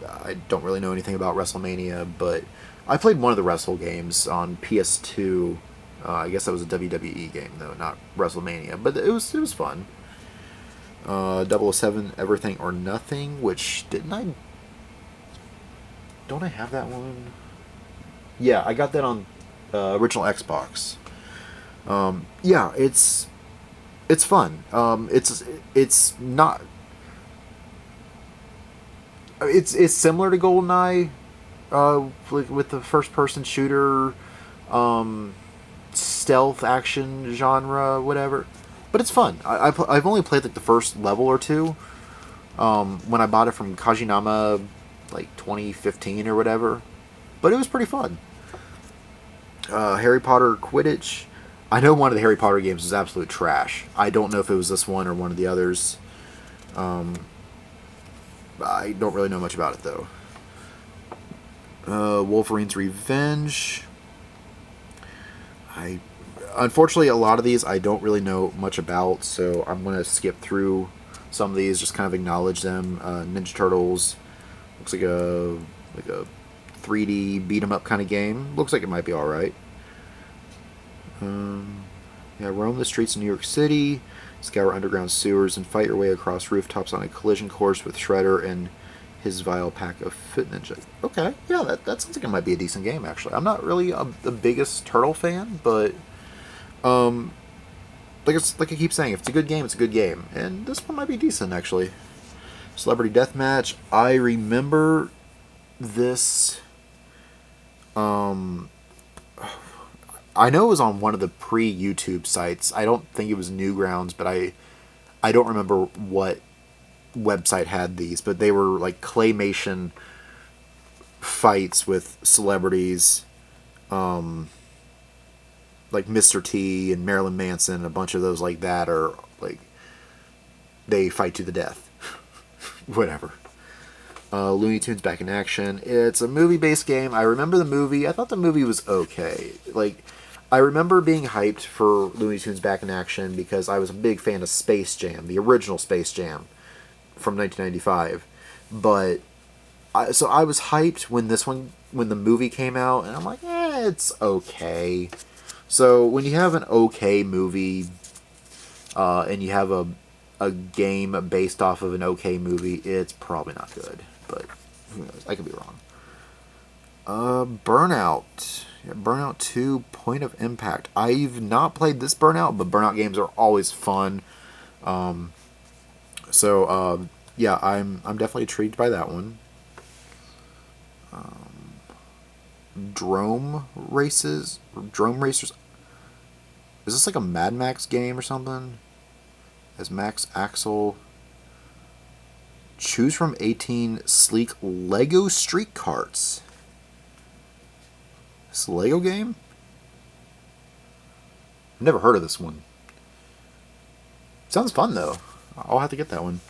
I don't really know anything about WrestleMania, but I played one of the Wrestle games on PS2. I guess that was a WWE game though, not WrestleMania, but it was fun. 007 Everything or Nothing, which don't I have that one? Yeah, I got that on original Xbox. Yeah, it's fun. It's not. It's similar to GoldenEye, with the first-person shooter, stealth action genre, whatever. but it's fun. I've only played like the first level or two when I bought it from Kajinama, like 2015 or whatever. But it was pretty fun. Harry Potter Quidditch. I know one of the Harry Potter games is absolute trash. I don't know if it was this one or one of the others. I don't really know much about it though. Wolverine's Revenge. Unfortunately, a lot of these I don't really know much about, so I'm gonna skip through some of these, just kind of acknowledge them. Ninja Turtles looks like a 3D beat 'em up kind of game. Looks like it might be all right. Yeah, roam the streets of New York City, scour underground sewers, and fight your way across rooftops on a collision course with Shredder and his vile pack of foot ninjas. Okay, yeah, that sounds like it might be a decent game, actually. I'm not really the biggest Turtle fan, but like I keep saying, if it's a good game, it's a good game. And this one might be decent, actually. Celebrity Deathmatch. I remember this. I know it was on one of the pre-YouTube sites. I don't think it was Newgrounds, but I don't remember what website had these, but they were like claymation fights with celebrities, like Mr. T and Marilyn Manson, a bunch of those like that, or like they fight to the death. Whatever. Looney Tunes Back in Action. It's a movie-based game. I remember the movie. I thought the movie was okay. Like, I remember being hyped for Looney Tunes Back in Action because I was a big fan of Space Jam, the original Space Jam from 1995. But so I was hyped when the movie came out, and I'm like, it's okay. So when you have an okay movie, and you have a game based off of an okay movie, it's probably not good. But who knows? I could be wrong. Burnout. Yeah, Burnout 2 Point of Impact. I've not played this Burnout, but Burnout games are always fun. Yeah, I'm definitely intrigued by that one. Drome Racers. Is this like a Mad Max game or something? As Max Axel. Choose from 18 sleek Lego street carts. This Lego game? I've never heard of this one. Sounds fun though. I'll have to get that one.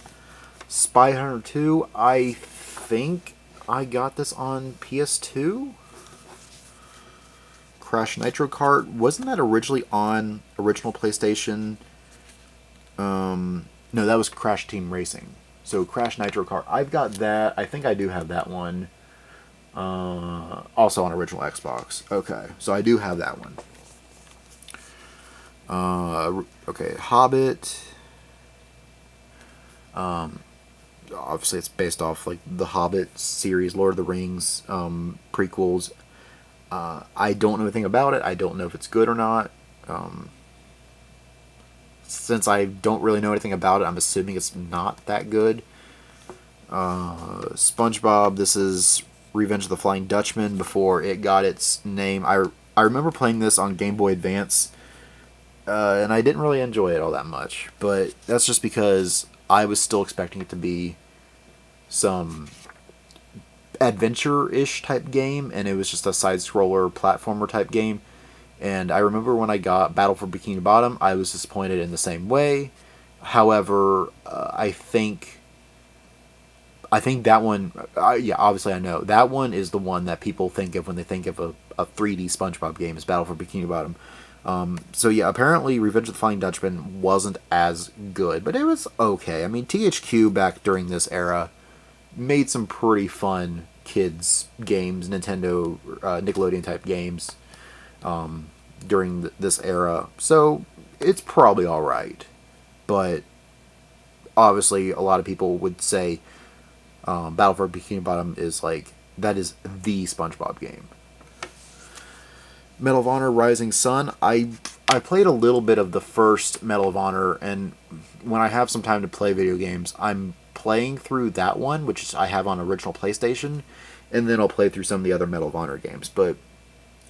Spy Hunter 2. I think I got this on PS2. Crash Nitro Kart. Wasn't that originally on original PlayStation? No, that was Crash Team Racing. So Crash Nitro Kart. I've got that. I think I do have that one. Also on original Xbox. Okay, so I do have that one. Okay, Hobbit. Obviously, it's based off like the Hobbit series, Lord of the Rings prequels. I don't know anything about it. I don't know if it's good or not. Since I don't really know anything about it, I'm assuming it's not that good. SpongeBob. This is Revenge of the Flying Dutchman before it got its name. I remember playing this on Game Boy Advance, and I didn't really enjoy it all that much. But that's just because I was still expecting it to be some adventure-ish type game, and it was just a side-scroller platformer type game. And I remember when I got Battle for Bikini Bottom, I was disappointed in the same way. However, I think that one, yeah, obviously I know that one is the one that people think of when they think of a 3D SpongeBob game, is Battle for Bikini Bottom. So yeah, apparently Revenge of the Flying Dutchman wasn't as good, but it was okay. I mean, THQ back during this era made some pretty fun kids games, Nintendo, Nickelodeon type games during this era. So it's probably all right, but obviously a lot of people would say Battle for Bikini Bottom is like, that is the SpongeBob game. Medal of Honor Rising Sun. I played a little bit of the first Medal of Honor, and when I have some time to play video games, I'm playing through that one, which I have on original PlayStation, and then I'll play through some of the other Medal of Honor games. But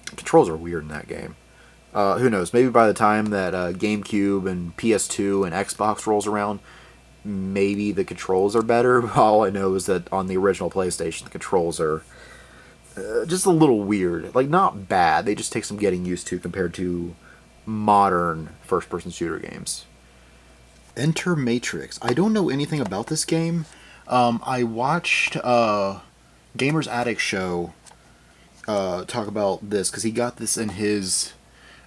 controls are weird in that game. Who knows? Maybe by the time that GameCube and PS2 and Xbox rolls around, maybe the controls are better. All I know is that on the original PlayStation, the controls are just a little weird. Like, not bad. They just take some getting used to compared to modern first-person shooter games. Enter Matrix. I don't know anything about this game. I watched Gamer's Attic show talk about this because he got this in his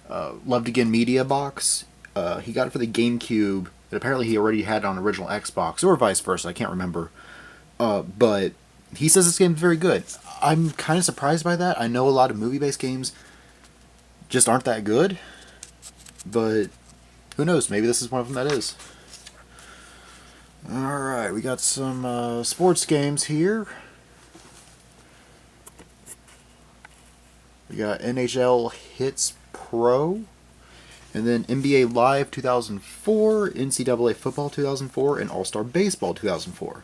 Loved Again Media box. He got it for the GameCube, and apparently he already had it on original Xbox, or vice versa, I can't remember. But he says this game is very good. I'm kind of surprised by that. I know a lot of movie-based games just aren't that good, but who knows? Maybe this is one of them that is. Alright, we got some sports games here. We got NHL Hits Pro, and then NBA Live 2004, NCAA Football 2004, and All-Star Baseball 2004.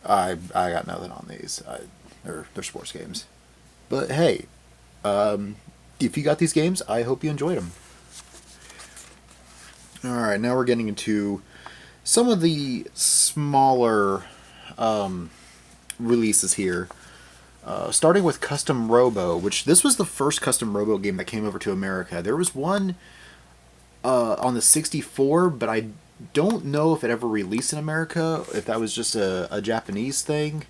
I got nothing on these. They're sports games. But hey, if you got these games, I hope you enjoyed them. Alright, now we're getting into some of the smaller releases here. Starting with Custom Robo, which this was the first Custom Robo game that came over to America. There was one on the 64, but I don't know if it ever released in America, if that was just a Japanese thing.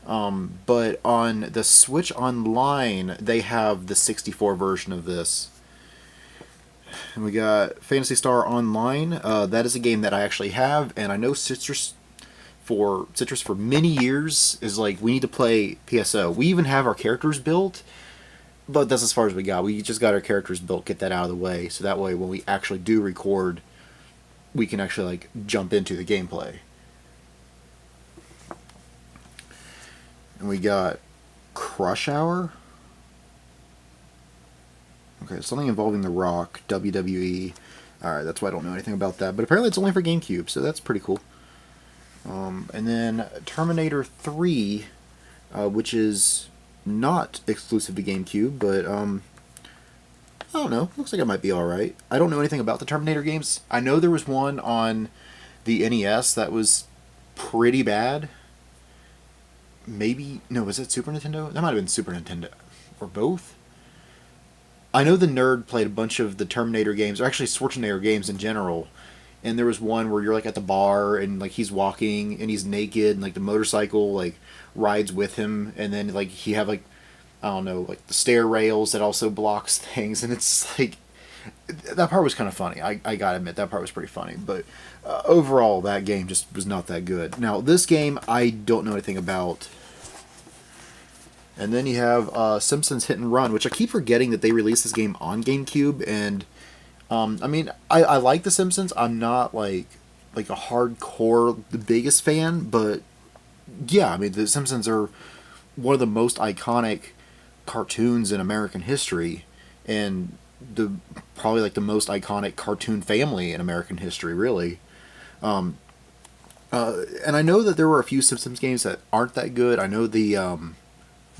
But on the Switch Online, they have the 64 version of this. And we got Phantasy Star Online. That is a game that I actually have, and I know Citrus for many years is like, we need to play PSO. We even have our characters built, but that's as far as we got. We just got our characters built, get that out of the way, so that way when we actually do record, we can actually like jump into the gameplay. And we got Crush Hour. Okay, something involving The Rock, WWE. Alright, that's why I don't know anything about that. But apparently it's only for GameCube, so that's pretty cool. And then Terminator 3, which is not exclusive to GameCube, but I don't know. Looks like it might be alright. I don't know anything about the Terminator games. I know there was one on the NES that was pretty bad. Maybe... No, was it Super Nintendo? That might have been Super Nintendo. Or both? I know the nerd played a bunch of the Terminator games, or actually Schwarzenegger games in general. And there was one where you're like at the bar and like he's walking and he's naked and like the motorcycle like rides with him, and then like he have like, I don't know, like the stair rails that also blocks things, and it's like, that part was kind of funny. I gotta admit, that part was pretty funny, but overall that game just was not that good. Now this game I don't know anything about. And then you have Simpsons Hit and Run, which I keep forgetting that they released this game on GameCube, and I mean, I like The Simpsons. I'm not like a hardcore, the biggest fan, but yeah, I mean, The Simpsons are one of the most iconic cartoons in American history, and probably like the most iconic cartoon family in American history, really. And I know that there were a few Simpsons games that aren't that good. I know the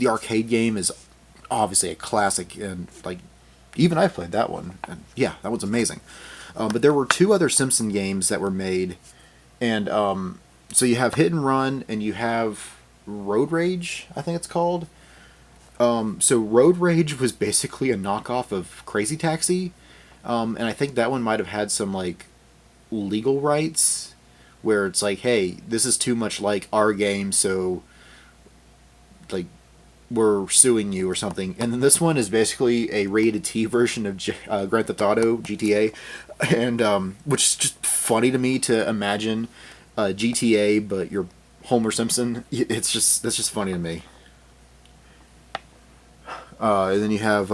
arcade game is obviously a classic, and like, even I've played that one, and yeah, that one's amazing. But there were two other Simpson games that were made, and so you have Hit and Run, and you have Road Rage, I think it's called. So Road Rage was basically a knockoff of Crazy Taxi, and I think that one might have had some like legal rights, where it's like, hey, this is too much like our game, so like, we're suing you or something. And then this one is basically a rated T version of Grand Theft Auto GTA, and which is just funny to me to imagine GTA, but you're Homer Simpson. That's just funny to me. And then you have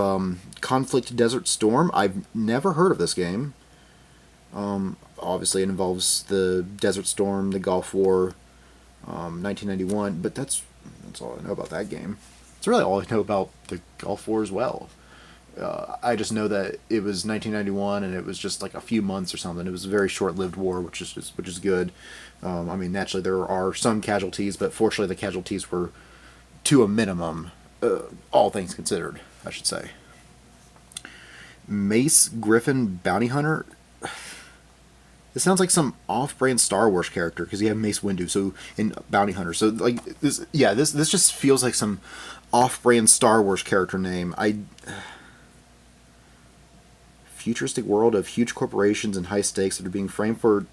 Conflict Desert Storm. I've never heard of this game. Obviously, it involves the Desert Storm, the Gulf War, 1991, but that's all I know about that game. It's really all I know about the Gulf War as well. I just know that it was 1991 and it was just like a few months or something. It was a very short-lived war, which is good. I mean, naturally there are some casualties, but fortunately the casualties were to a minimum, all things considered, I should say. Mace Griffin Bounty Hunter. This sounds like some off-brand Star Wars character because you have Mace Windu, so in Bounty Hunter. So like this, yeah, this just feels like some off-brand Star Wars character name. Futuristic world of huge corporations and high stakes that are being framed for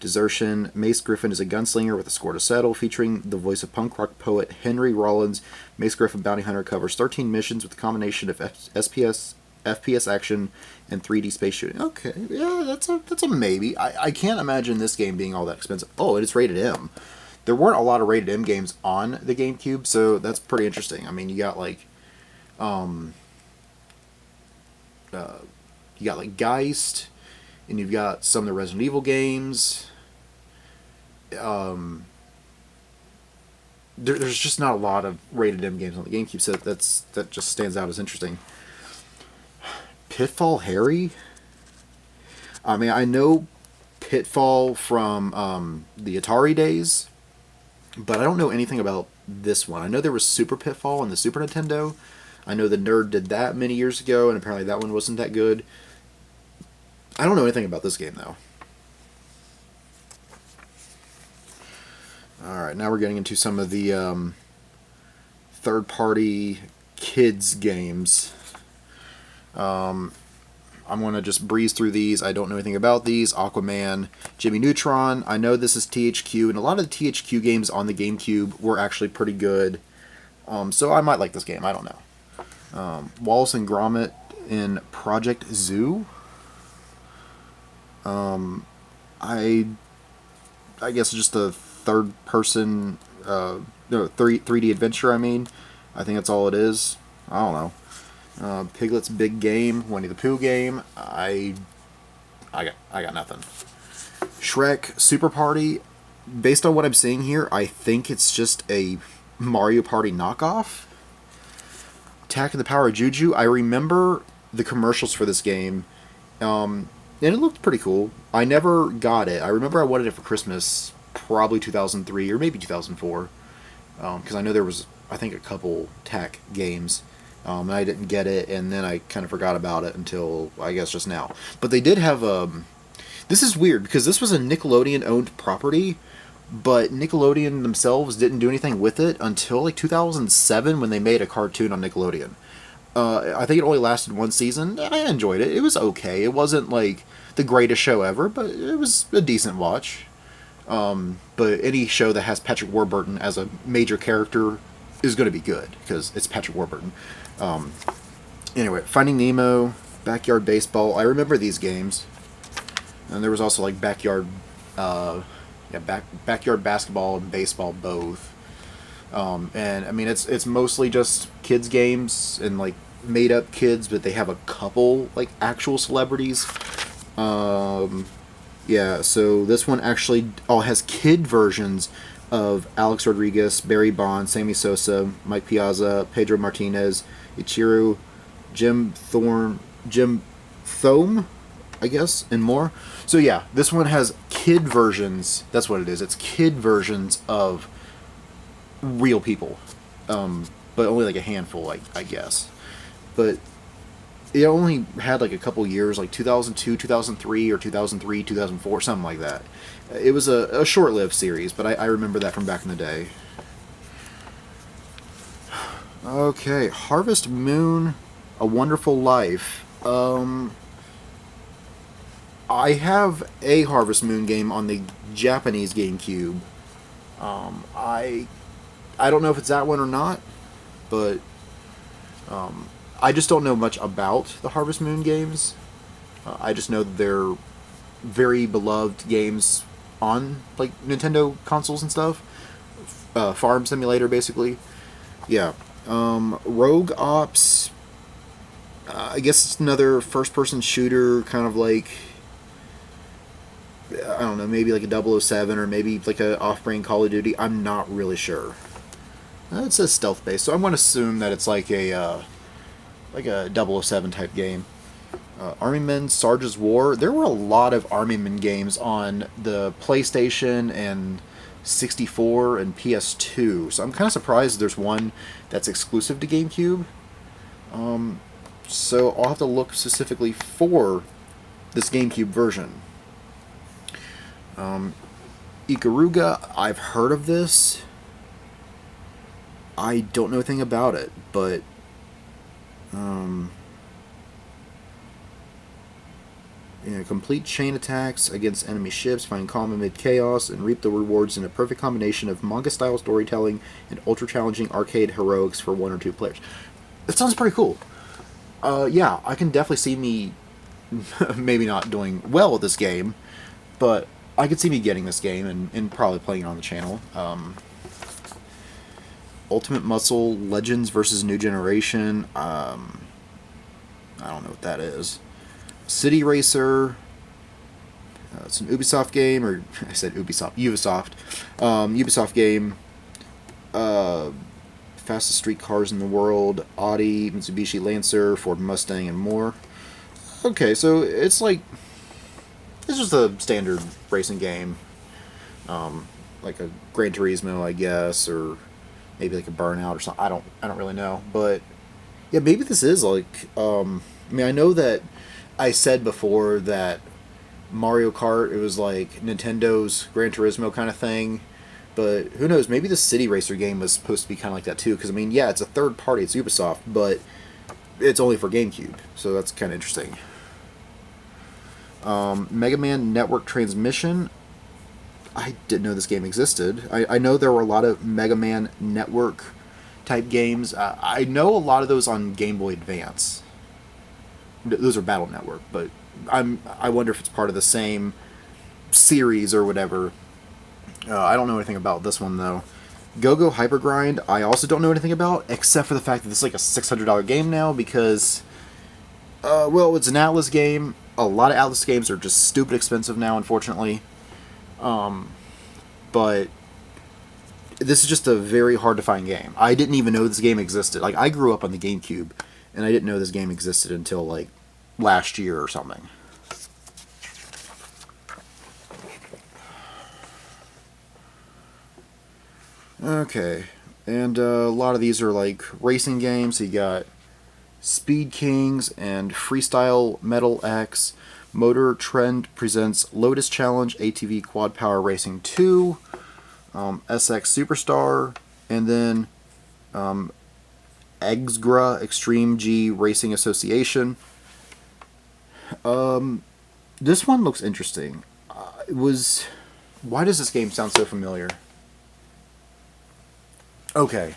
desertion. Mace Griffin is a gunslinger with a score to settle, featuring the voice of punk rock poet Henry Rollins. Mace Griffin Bounty Hunter covers 13 missions with a combination of FPS action and 3D space shooting. Okay, yeah, that's a maybe. I can't imagine this game being all that expensive. Oh, and it's rated M. There weren't a lot of rated M games on the GameCube, so that's pretty interesting. I mean, you got like Geist, and you've got some of the Resident Evil games. There's just not a lot of rated M games on the GameCube, so that just stands out as interesting. Pitfall Harry? I mean, I know Pitfall from the Atari days, but I don't know anything about this one. I know there was Super Pitfall on the Super Nintendo. I know the Nerd did that many years ago, and apparently that one wasn't that good. I don't know anything about this game, though. Alright, now we're getting into some of the third-party kids games. I'm going to just breeze through these. I don't know anything about these. Aquaman, Jimmy Neutron. I know this is THQ, and a lot of the THQ games on the GameCube were actually pretty good. So I might like this game. I don't know. Wallace and Gromit in Project Zoo. I guess just a third-person 3D adventure, I mean. I think that's all it is. I don't know. Piglet's Big Game, Winnie the Pooh game. I got nothing. Shrek Super Party. Based on what I'm seeing here, I think it's just a Mario Party knockoff. Attack of the Power of Juju. I remember the commercials for this game, and it looked pretty cool. I never got it. I remember I wanted it for Christmas, probably 2003 or maybe 2004, because I know there was, I think, a couple TAC games. And I didn't get it, and then I kind of forgot about it until, I guess, just now. But they did have this is weird, because this was a Nickelodeon-owned property, but Nickelodeon themselves didn't do anything with it until, like, 2007 when they made a cartoon on Nickelodeon. I think it only lasted one season, and I enjoyed it. It was okay. It wasn't, like, the greatest show ever, but it was a decent watch. But any show that has Patrick Warburton as a major character is going to be good, because it's Patrick Warburton. Anyway, Finding Nemo, Backyard Baseball. I remember these games. And there was also like backyard basketball and baseball both. And I mean it's mostly just kids games and like made up kids, but they have a couple like actual celebrities. Yeah, so this one actually has kid versions of Alex Rodriguez, Barry Bonds, Sammy Sosa, Mike Piazza, Pedro Martinez, Ichiro, Jim Thome, I guess, and more. So yeah, this one has kid versions. That's what it is. It's kid versions of real people, but only like a handful, I guess. But it only had like a couple years, like 2002, 2003, or 2003, 2004, something like that. It was a short-lived series, but I remember that from back in the day. Okay, Harvest Moon, A Wonderful Life. I have a Harvest Moon game on the Japanese GameCube. I don't know if it's that one or not, but I just don't know much about the Harvest Moon games. I just know that they're very beloved games on like Nintendo consoles and stuff. Farm Simulator, basically. Yeah. Rogue Ops, I guess it's another first-person shooter, kind of like, I don't know, maybe like a 007 or maybe like a off-brand Call of Duty. I'm not really sure. It says stealth-based, so I'm going to assume that it's like a 007 type game. Army Men, Sarge's War. There were a lot of Army Men games on the PlayStation and 64 and PS2, so I'm kind of surprised there's one that's exclusive to GameCube. So I'll have to look specifically for this GameCube version. Ikaruga, I've heard of this. I don't know anything about it, but complete chain attacks against enemy ships, find calm amid chaos, and reap the rewards in a perfect combination of manga-style storytelling and ultra-challenging arcade heroics for 1 or 2 players. That sounds pretty cool. Yeah, I can definitely see me maybe not doing well with this game, but I could see me getting this game and probably playing it on the channel. Ultimate Muscle Legends versus New Generation. I don't know what that is. City Racer. It's an Ubisoft game, or I said Ubisoft. Ubisoft game. Fastest street cars in the world. Audi, Mitsubishi Lancer, Ford Mustang, and more. Okay, so it's like it's just a standard racing game, like a Gran Turismo, I guess, or maybe like a Burnout or something. I don't really know, but yeah, maybe this is like. I mean, I know that I said before that Mario Kart, it was like Nintendo's Gran Turismo kind of thing, but who knows? Maybe the City Racer game was supposed to be kind of like that too. Because I mean, yeah, it's a third party, it's Ubisoft, but it's only for GameCube, so that's kind of interesting. Mega Man Network Transmission. I didn't know this game existed. I know there were a lot of Mega Man Network type games. I know a lot of those on Game Boy Advance. Those are Battle Network, but I wonder if it's part of the same series or whatever. I don't know anything about this one though. Go-Go Hyper Grind, I also don't know anything about, except for the fact that this is like a $600 game now because, well, it's an Atlas game. A lot of Atlas games are just stupid expensive now, unfortunately. But this is just a very hard to find game. I didn't even know this game existed. Like, I grew up on the GameCube, and I didn't know this game existed until, like, last year or something. Okay, and a lot of these are, like, racing games. So you got Speed Kings and Freestyle Metal X. Motor Trend presents Lotus Challenge ATV Quad Power Racing 2. SX Superstar. And then Exgra Extreme G Racing Association. This one looks interesting. Why does this game sound so familiar? Okay,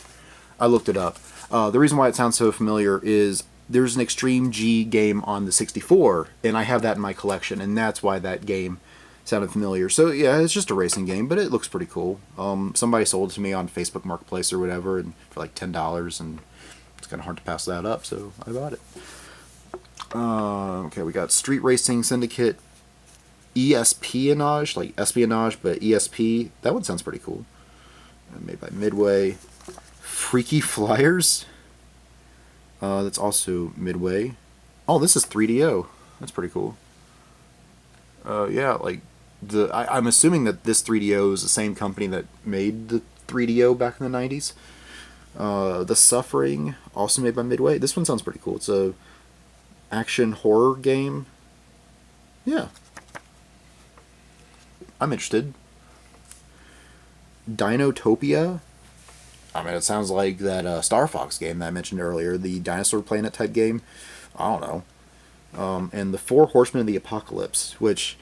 I looked it up. The reason why it sounds so familiar is there's an Extreme G game on the 64, and I have that in my collection, and that's why that game sounded familiar. So yeah, it's just a racing game, but it looks pretty cool. Somebody sold it to me on Facebook Marketplace or whatever, and for like $10, and it's kind of hard to pass that up, so I bought it. Okay, we got Street Racing Syndicate Espionage, like espionage, but ESP. That one sounds pretty cool. Made by Midway. Freaky Flyers. That's also Midway. Oh, this is 3DO. That's pretty cool. Yeah, like I'm assuming that this 3DO is the same company that made the 3DO back in the 90s. The Suffering, also made by Midway. This one sounds pretty cool. It's a action horror game. Yeah. I'm interested. Dinotopia. I mean, it sounds like that Star Fox game that I mentioned earlier, the Dinosaur Planet type game. I don't know. And the Four Horsemen of the Apocalypse, which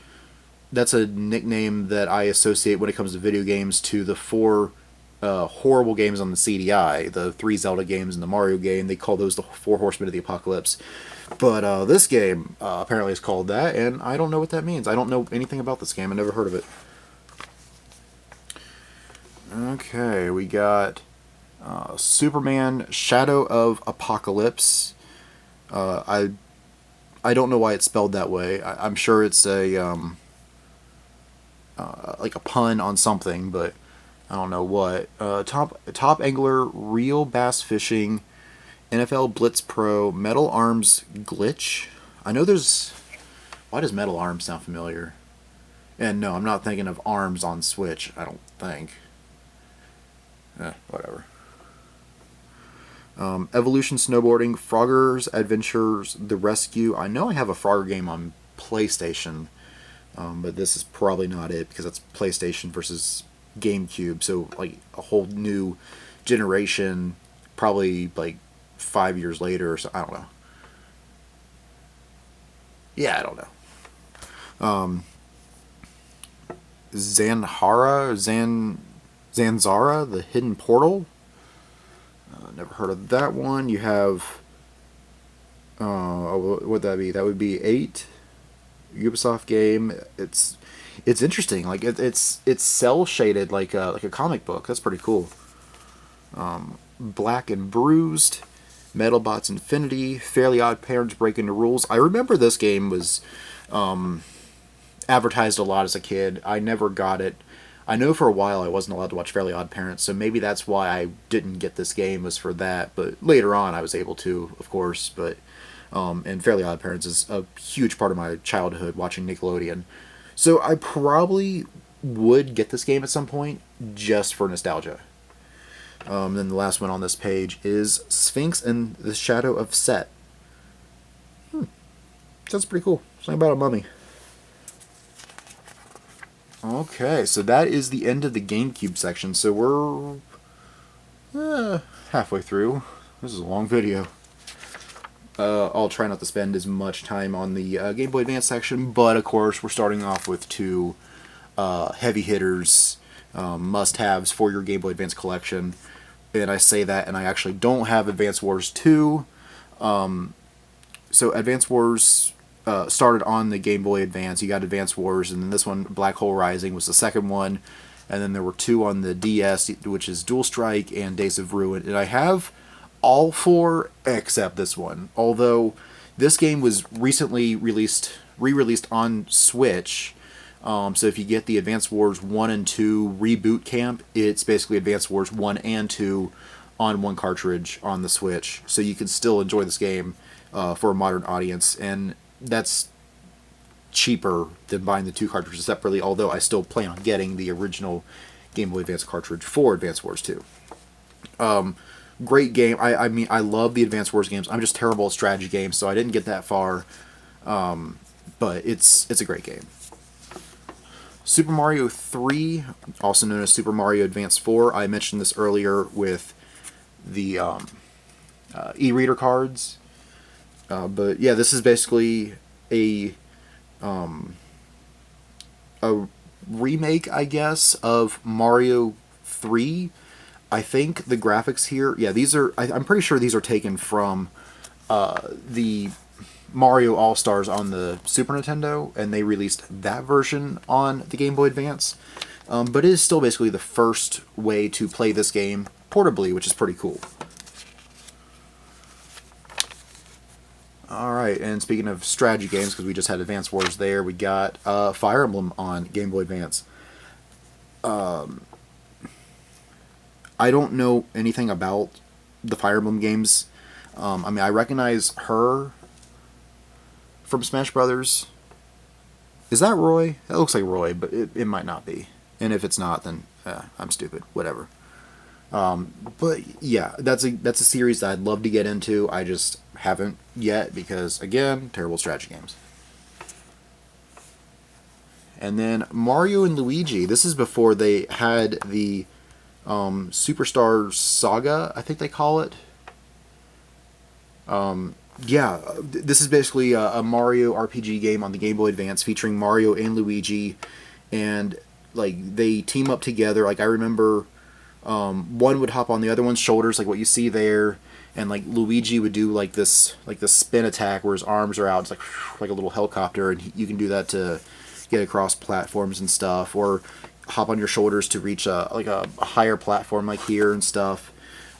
that's a nickname that I associate when it comes to video games to the four horrible games on the CDI, the 3 Zelda games and the Mario game. They call those the Four Horsemen of the Apocalypse. But this game apparently is called that, and I don't know what that means. I don't know anything about this game. I never heard of it. Okay, we got Superman Shadow of Apocalypse. I don't know why it's spelled that way. I'm sure it's a like a pun on something, but I don't know what. Top Angler, Real Bass Fishing, NFL Blitz Pro, Metal Arms Glitch. I know there's... Why does Metal Arms sound familiar? And no, I'm not thinking of Arms on Switch, I don't think. Whatever. Evolution Snowboarding, Frogger's Adventures, The Rescue. I know I have a Frogger game on PlayStation, but this is probably not it because it's PlayStation versus GameCube, so like a whole new generation, probably like 5 years later or so. I don't know. Yeah, I don't know. Zanzara, The Hidden Portal. Never heard of that one. You have, what would that be? That would be 8, Ubisoft game. It's interesting. Like it's cell shaded like a comic book. That's pretty cool. Black and Bruised, Metalbots Infinity, Fairly Odd Parents Breaking the Rules. I remember this game was advertised a lot as a kid. I never got it. I know for a while I wasn't allowed to watch Fairly Odd Parents, so maybe that's why I didn't get this game, was for that. But later on I was able to, of course. But and Fairly Odd Parents is a huge part of my childhood, watching Nickelodeon. So I probably would get this game at some point just for nostalgia. Then the last one on this page is Sphinx and the Shadow of Set. Sounds pretty cool. Something about a mummy. Okay, so that is the end of the GameCube section. So we're halfway through. This is a long video. I'll try not to spend as much time on the Game Boy Advance section, but of course we're starting off with two heavy hitters, must-haves for your Game Boy Advance collection. And I say that, and I actually don't have Advance Wars 2. So Advance Wars started on the Game Boy Advance. You got Advance Wars, and then this one, Black Hole Rising, was the second one. And then there were two on the DS, which is Dual Strike and Days of Ruin. And I have all four except this one. Although this game was recently re-released on Switch. So if you get the Advance Wars 1 and 2 Reboot Camp, it's basically Advance Wars 1 and 2 on one cartridge on the Switch. So you can still enjoy this game for a modern audience. And that's cheaper than buying the two cartridges separately, although I still plan on getting the original Game Boy Advance cartridge for Advance Wars 2. Great game. I mean, I love the Advance Wars games. I'm just terrible at strategy games, so I didn't get that far. But it's a great game. Super Mario 3, also known as Super Mario Advance 4. I mentioned this earlier with the e-reader cards. But yeah, this is basically a remake, I guess, of Mario 3. I think the graphics here, yeah, these are, I'm pretty sure these are taken from the Mario All-Stars on the Super Nintendo, and they released that version on the Game Boy Advance. But it is still basically the first way to play this game portably, which is pretty cool. Alright, and speaking of strategy games, because we just had Advance Wars there, we got Fire Emblem on Game Boy Advance. I don't know anything about the Fire Emblem games. I mean, I recognize her from Smash Brothers. Is that Roy? That looks like Roy, but it might not be. And if it's not, then I'm stupid. Whatever. But yeah, that's a series that I'd love to get into. I just haven't yet because, again, terrible strategy games. And then Mario and Luigi. This is before they had the Superstar Saga, I think they call it. Yeah, this is basically a Mario RPG game on the Game Boy Advance featuring Mario and Luigi, and like they team up together. Like I remember, one would hop on the other one's shoulders, like what you see there, and like Luigi would do like this spin attack where his arms are out. It's like a little helicopter, and you can do that to get across platforms and stuff, or hop on your shoulders to reach a higher platform like here and stuff.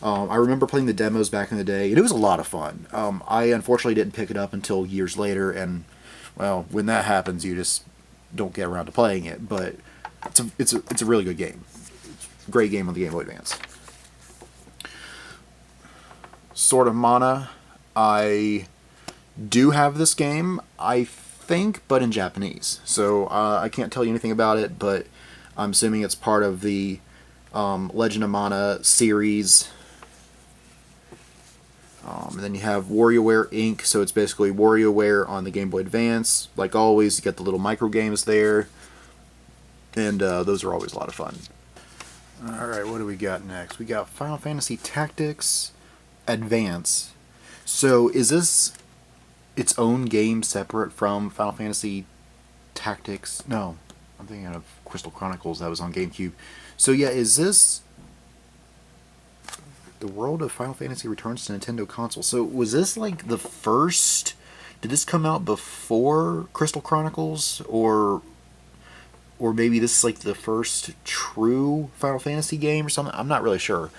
I remember playing the demos back in the day, and it was a lot of fun. I unfortunately didn't pick it up until years later, and well, when that happens, you just don't get around to playing it. But it's a really good game. It's a great game on the Game Boy Advance. Sword of Mana, I do have this game, I think, but in Japanese. So I can't tell you anything about it, but I'm assuming it's part of the Legend of Mana series. And then you have WarioWare Inc. So it's basically WarioWare on the Game Boy Advance. Like always, you get the little micro games there, and those are always a lot of fun. Alright, what do we got next? We got Final Fantasy Tactics Advance. So is this its own game separate from Final Fantasy Tactics? No, I'm thinking of Crystal Chronicles that was on GameCube. So yeah, is this the world of Final Fantasy returns to Nintendo console? So was this like the first? Did this come out before Crystal Chronicles, or maybe this is like the first true Final Fantasy game or something? I'm not really sure.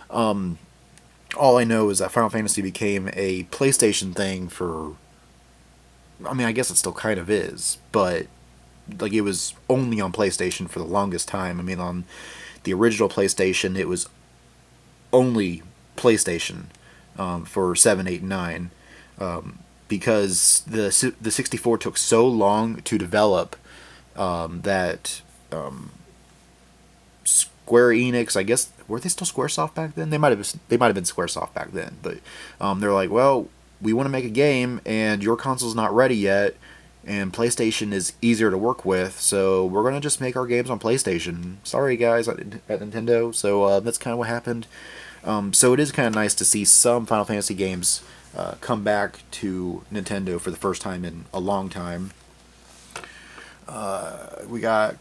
All I know is that Final Fantasy became a PlayStation thing for. I mean, I guess it still kind of is, but like it was only on PlayStation for the longest time. I mean, on the original PlayStation, it was only PlayStation for 7, 8, and 9 because the 64 took so long to develop that Square Enix, I guess, were they still SquareSoft back then? They might have been SquareSoft back then, but they're like, well, we want to make a game, and your console's not ready yet, and PlayStation is easier to work with, so we're gonna just make our games on PlayStation. Sorry, guys, at Nintendo. So that's kind of what happened. So it is kind of nice to see some Final Fantasy games come back to Nintendo for the first time in a long time. We got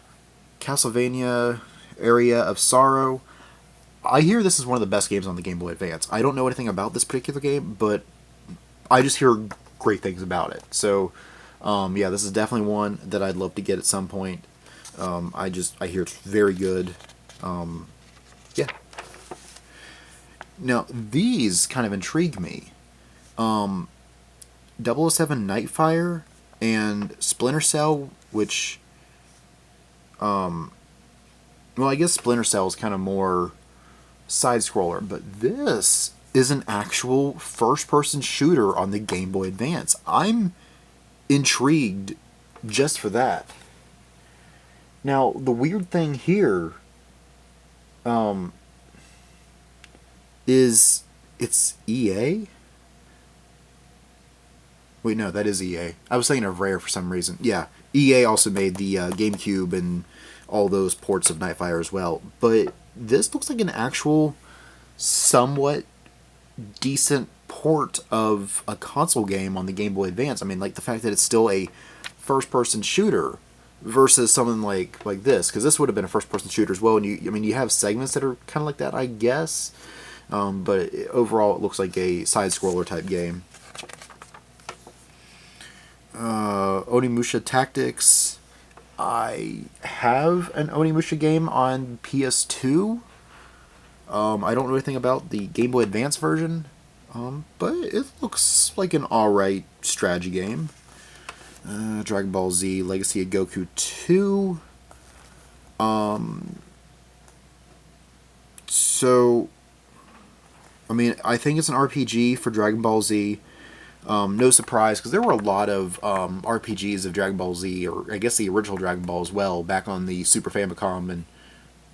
Castlevania Area of Sorrow. I hear this is one of the best games on the Game Boy Advance. I don't know anything about this particular game, but I just hear great things about it. So, yeah, this is definitely one that I'd love to get at some point. I hear it's very good. Yeah. Now, these kind of intrigue me. 007 Nightfire and Splinter Cell, which, well, I guess Splinter Cell is kind of more side-scroller, but this is an actual first-person shooter on the Game Boy Advance. I'm intrigued just for that. Now, the weird thing here is it's EA? Wait, no, that is EA. I was thinking of Rare for some reason. Yeah, EA also made the GameCube and all those ports of Nightfire as well. But this looks like an actual, somewhat decent port of a console game on the Game Boy Advance. I mean, like the fact that it's still a first-person shooter versus something like this, because this would have been a first-person shooter as well. And you have segments that are kind of like that, I guess. But overall, it looks like a side-scroller type game. Onimusha Tactics. I have an Onimusha game on PS2. I don't know anything about the Game Boy Advance version, but it looks like an alright strategy game. Dragon Ball Z Legacy of Goku 2. So, I mean, I think it's an RPG for Dragon Ball Z. No surprise, because there were a lot of RPGs of Dragon Ball Z, or I guess the original Dragon Ball as well, back on the Super Famicom and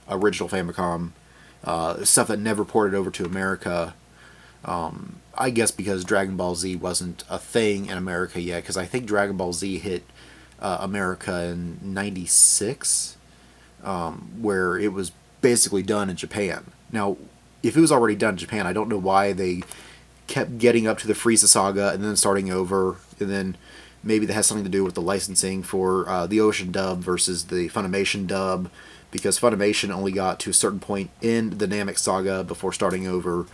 original Famicom. Stuff that never ported over to America. I guess because Dragon Ball Z wasn't a thing in America yet, because I think Dragon Ball Z hit America in '96, where it was basically done in Japan. Now, if it was already done in Japan, I don't know why they kept getting up to the Frieza saga and then starting over, and then maybe that has something to do with the licensing for the Ocean dub versus the Funimation dub, because Funimation only got to a certain point in the Namek saga before starting over,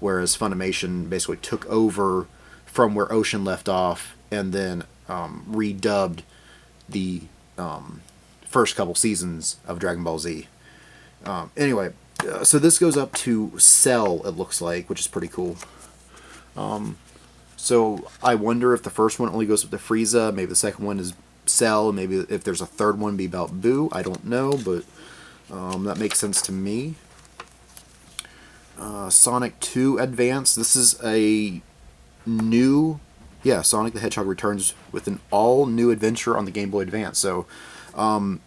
whereas Funimation basically took over from where Ocean left off and then redubbed the first couple seasons of Dragon Ball Z. Anyway, so this goes up to Cell, it looks like, which is pretty cool. So I wonder if the first one only goes up to Frieza, maybe the second one is Cell, maybe if there's a third one be about Boo, I don't know, but that makes sense to me. Sonic 2 Advance, this is a new, Sonic the Hedgehog returns with an all-new adventure on the Game Boy Advance, so,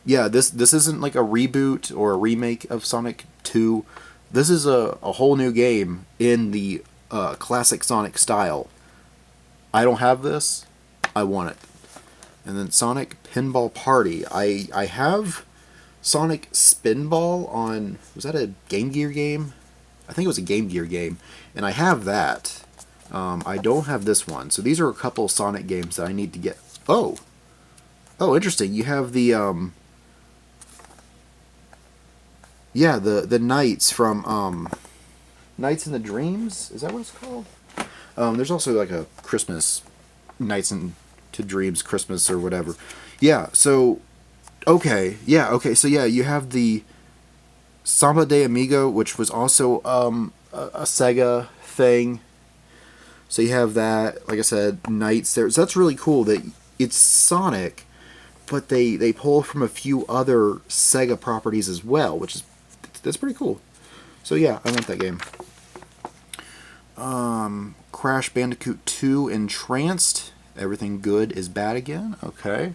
this isn't like a reboot or a remake of Sonic 2, this is a whole new game in the classic Sonic style. I don't have this. I want it. And then Sonic Pinball Party. I have Sonic Spinball on... Was that a Game Gear game? I think it was a Game Gear game. And I have that. I don't have this one. So these are a couple Sonic games that I need to get. Oh! Oh, interesting. You have the... yeah, the Knights from... Nights in the Dreams? Is that what it's called? There's also like a Christmas... Nights into Dreams Christmas or whatever. Yeah, so... Okay, yeah, okay. So yeah, you have the Samba de Amigo, which was also a Sega thing. So you have that, like I said, Knights there. So that's really cool that it's Sonic, but they pull from a few other Sega properties as well, which is that's pretty cool. So yeah, I want that game. Crash Bandicoot 2 Entranced. Everything good is bad again. Okay.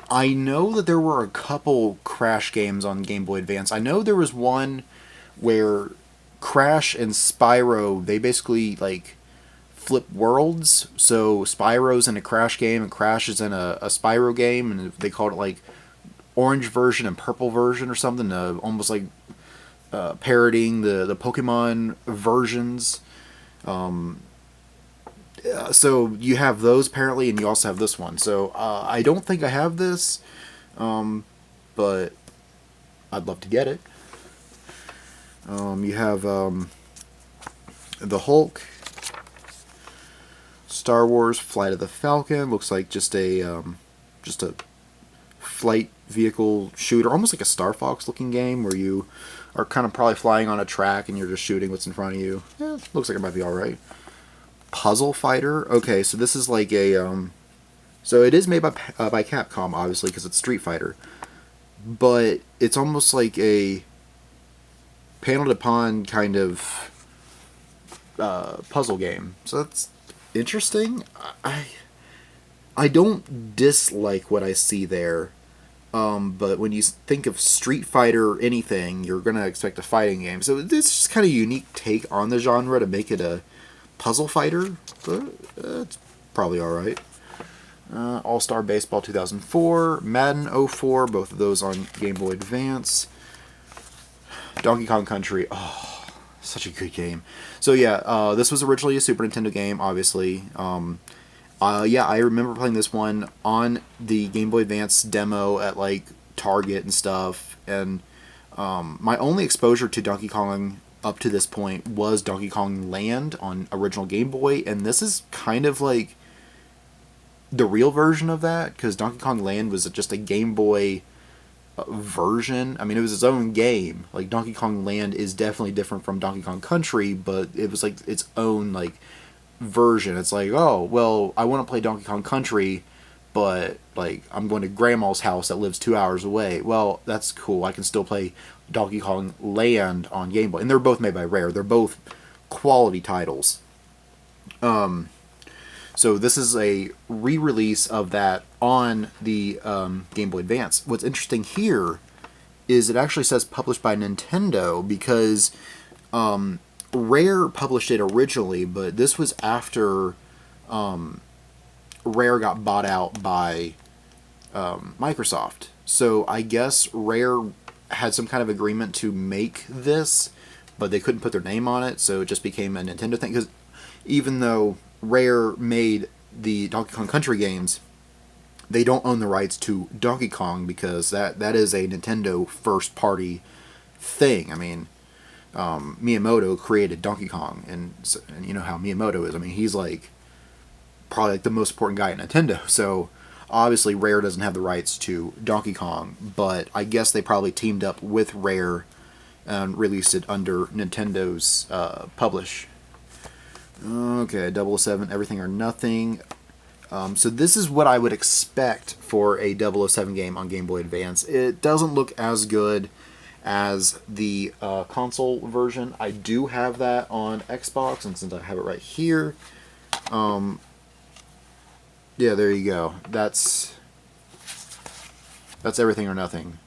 I know that there were a couple Crash games on Game Boy Advance. I know there was one where Crash and Spyro, they basically like flip worlds. So Spyro's in a Crash game and Crash is in a Spyro game, and they called it like orange version and purple version or something, almost like parodying the Pokemon versions. So you have those apparently, and you also have this one. So I don't think I have this, but I'd love to get it. You have the Hulk, Star Wars Flight of the Falcon. Looks like just a flight vehicle shooter, almost like a Star Fox looking game where you are kind of probably flying on a track and you're just shooting what's in front of you. Yeah, looks like it might be all right. Puzzle Fighter. Okay, so this is like a so it is made by Capcom, obviously, because it's Street Fighter, but it's almost like a panel to pawn kind of puzzle game. So that's interesting. I don't dislike what I see there, but when you think of Street Fighter anything, you're gonna expect a fighting game. So this is just kind of a unique take on the genre to make it a puzzle fighter, but it's probably alright. All-Star Baseball 2004, Madden 04, both of those on Game Boy Advance. Donkey Kong Country, oh, such a good game. So yeah, this was originally a Super Nintendo game, obviously. Yeah, I remember playing this one on the Game Boy Advance demo at like Target and stuff, and my only exposure to Donkey Kong up to this point was Donkey Kong Land on original Game Boy, and this is kind of like the real version of that, because Donkey Kong Land was just a Game Boy version. I mean, it was its own game. Like, Donkey Kong Land is definitely different from Donkey Kong Country, but it was like its own like version. It's like, oh, well, I want to play Donkey Kong Country, but like I'm going to grandma's house that lives 2 hours away. Well, that's cool. I can still play Donkey Kong Land on Game Boy, and they're both made by Rare. They're both quality titles. So this is a re-release of that on the Game Boy Advance. What's interesting here is it actually says published by Nintendo, because Rare published it originally, but this was after Rare got bought out by Microsoft. So I guess Rare had some kind of agreement to make this, but they couldn't put their name on it, so it just became a Nintendo thing. Because even though Rare made the Donkey Kong Country games, they don't own the rights to Donkey Kong, because that is a Nintendo first party thing. I mean, Miyamoto created Donkey Kong, and you know how Miyamoto is. I mean, he's like probably like the most important guy at Nintendo. So obviously Rare doesn't have the rights to Donkey Kong, but I guess they probably teamed up with Rare and released it under Nintendo's publish. Okay, 007, Everything or Nothing. So this is what I would expect for a 007 game on Game Boy Advance. It doesn't look as good as the console version. I do have that on Xbox, and since I have it right here, yeah, there you go. That's Everything or Nothing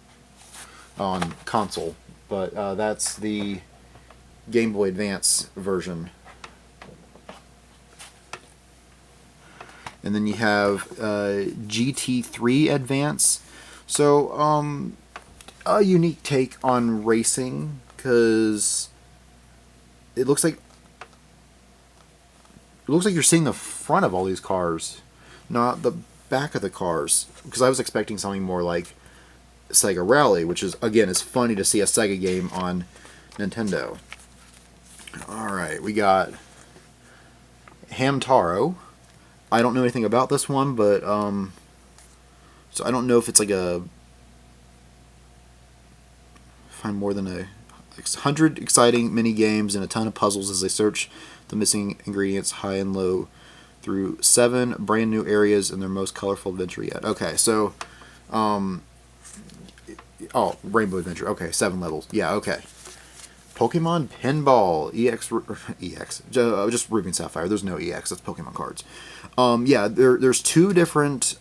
on console. But that's the Game Boy Advance version. And then you have GT3 Advance. So, a unique take on racing, because it looks like you're seeing the front of all these cars, not the back of the cars. Because I was expecting something more like Sega Rally, which is, again, it's funny to see a Sega game on Nintendo. Alright, we got Hamtaro. I don't know anything about this one, but so I don't know if it's like a find more than 100 exciting mini games and a ton of puzzles as they search the missing ingredients high and low through 7 brand new areas in their most colorful adventure yet. Okay, so Rainbow Adventure. Okay, 7 levels. Yeah, okay. Pokemon Pinball EX just Ruby and Sapphire. There's no EX. That's Pokemon cards. Yeah, there's 2 different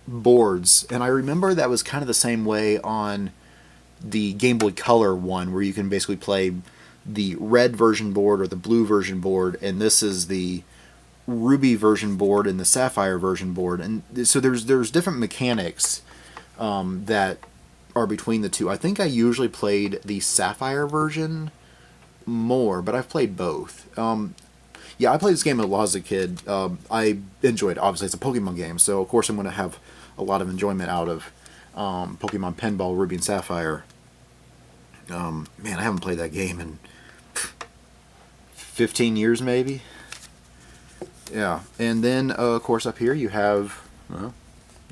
boards, and I remember that was kind of the same way on the Game Boy Color one, where you can basically play the red version board or the blue version board, and this is the Ruby version board and the Sapphire version board, and so there's different mechanics that are between the two. I think I usually played the Sapphire version more, but I've played both. Yeah, I played this game a lot as a kid. I enjoyed it. Obviously, it's a Pokemon game, so of course I'm going to have a lot of enjoyment out of Pokemon Pinball, Ruby and Sapphire. Man, I haven't played that game in 15 years, maybe. Yeah, and then of course up here you have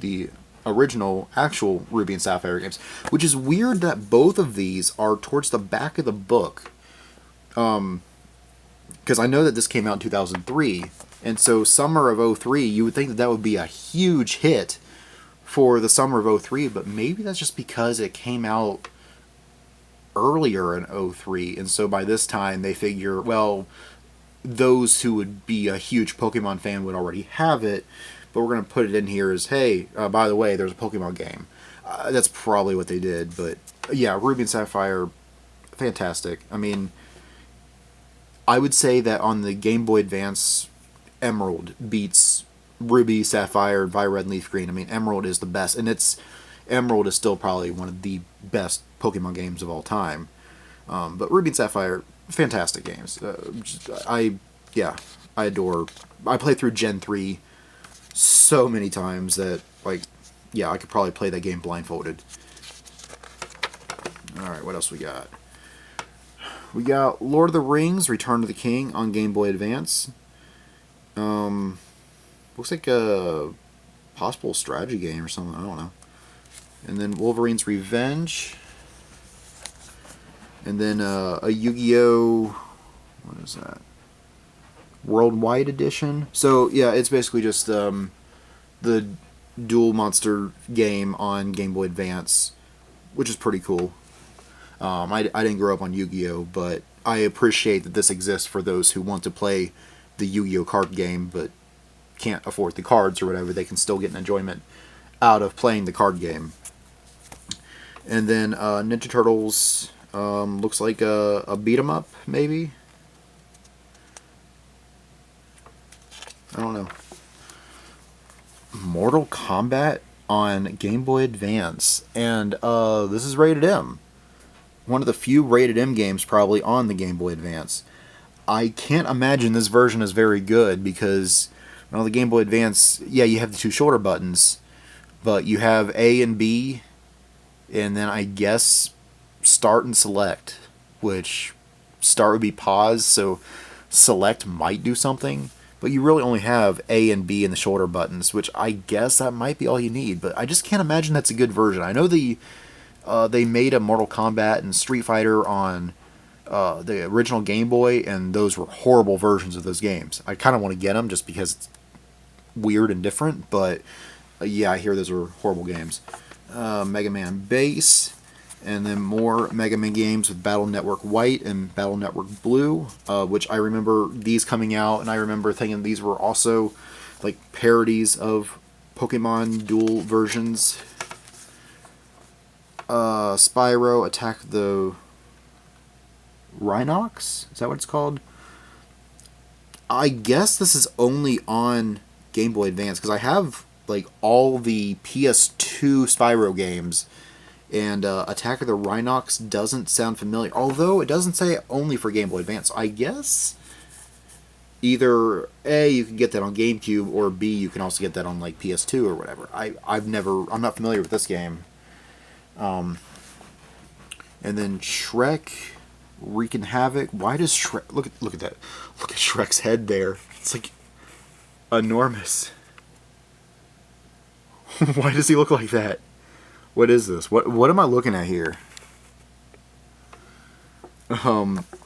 the original, actual Ruby and Sapphire games, which is weird that both of these are towards the back of the book. Because I know that this came out in 2003, and so summer of 03, you would think that that would be a huge hit for the summer of 03, but maybe that's just because it came out earlier in 03, and so by this time they figure, well, those who would be a huge Pokemon fan would already have it, but we're going to put it in here as, hey, by the way, there's a Pokemon game. That's probably what they did, but yeah, Ruby and Sapphire, fantastic. I mean, I would say that on the Game Boy Advance, Emerald beats Ruby, Sapphire, Violet, and Leaf Green. I mean, Emerald is the best, and Emerald is still probably one of the best Pokemon games of all time. But Ruby and Sapphire, fantastic games. I adore. I played through Gen 3 so many times that, like, yeah, I could probably play that game blindfolded. Alright, what else we got? We got Lord of the Rings, Return of the King on Game Boy Advance. Looks like a possible strategy game or something, I don't know. And then Wolverine's Revenge. And then a Yu-Gi-Oh! What is that? Worldwide Edition. So yeah, it's basically just the Duel Monster game on Game Boy Advance, which is pretty cool. I didn't grow up on Yu-Gi-Oh, but I appreciate that this exists for those who want to play the Yu-Gi-Oh card game but can't afford the cards or whatever. They can still get an enjoyment out of playing the card game. And then Ninja Turtles looks like a beat 'em up, maybe. I don't know. Mortal Kombat on Game Boy Advance, and this is rated M. One of the few rated M games probably on the Game Boy Advance. I can't imagine this version is very good because on the Game Boy Advance, yeah, you have the 2 shoulder buttons, but you have A and B, and then I guess start and select, which start would be pause, so select might do something, but you really only have A and B in the shoulder buttons, which I guess that might be all you need, but I just can't imagine that's a good version. I know they made a Mortal Kombat and Street Fighter on the original Game Boy, and those were horrible versions of those games. I kind of want to get them just because it's weird and different, but yeah, I hear those are horrible games. Mega Man Base, and then more Mega Man games with Battle Network White and Battle Network Blue, which I remember these coming out, and I remember thinking these were also like parodies of Pokemon Duel versions. Spyro, Attack the Rhinox? Is that what it's called? I guess this is only on Game Boy Advance because I have like all the PS2 Spyro games, and Attack of the Rhinox doesn't sound familiar. Although it doesn't say only for Game Boy Advance. I guess either A, you can get that on GameCube, or B, you can also get that on like PS2 or whatever. I'm not familiar with this game. And then Shrek, wreaking havoc. Why does Shrek look at that? Look at Shrek's head there. It's like enormous. Why does he look like that? What is this? What am I looking at here?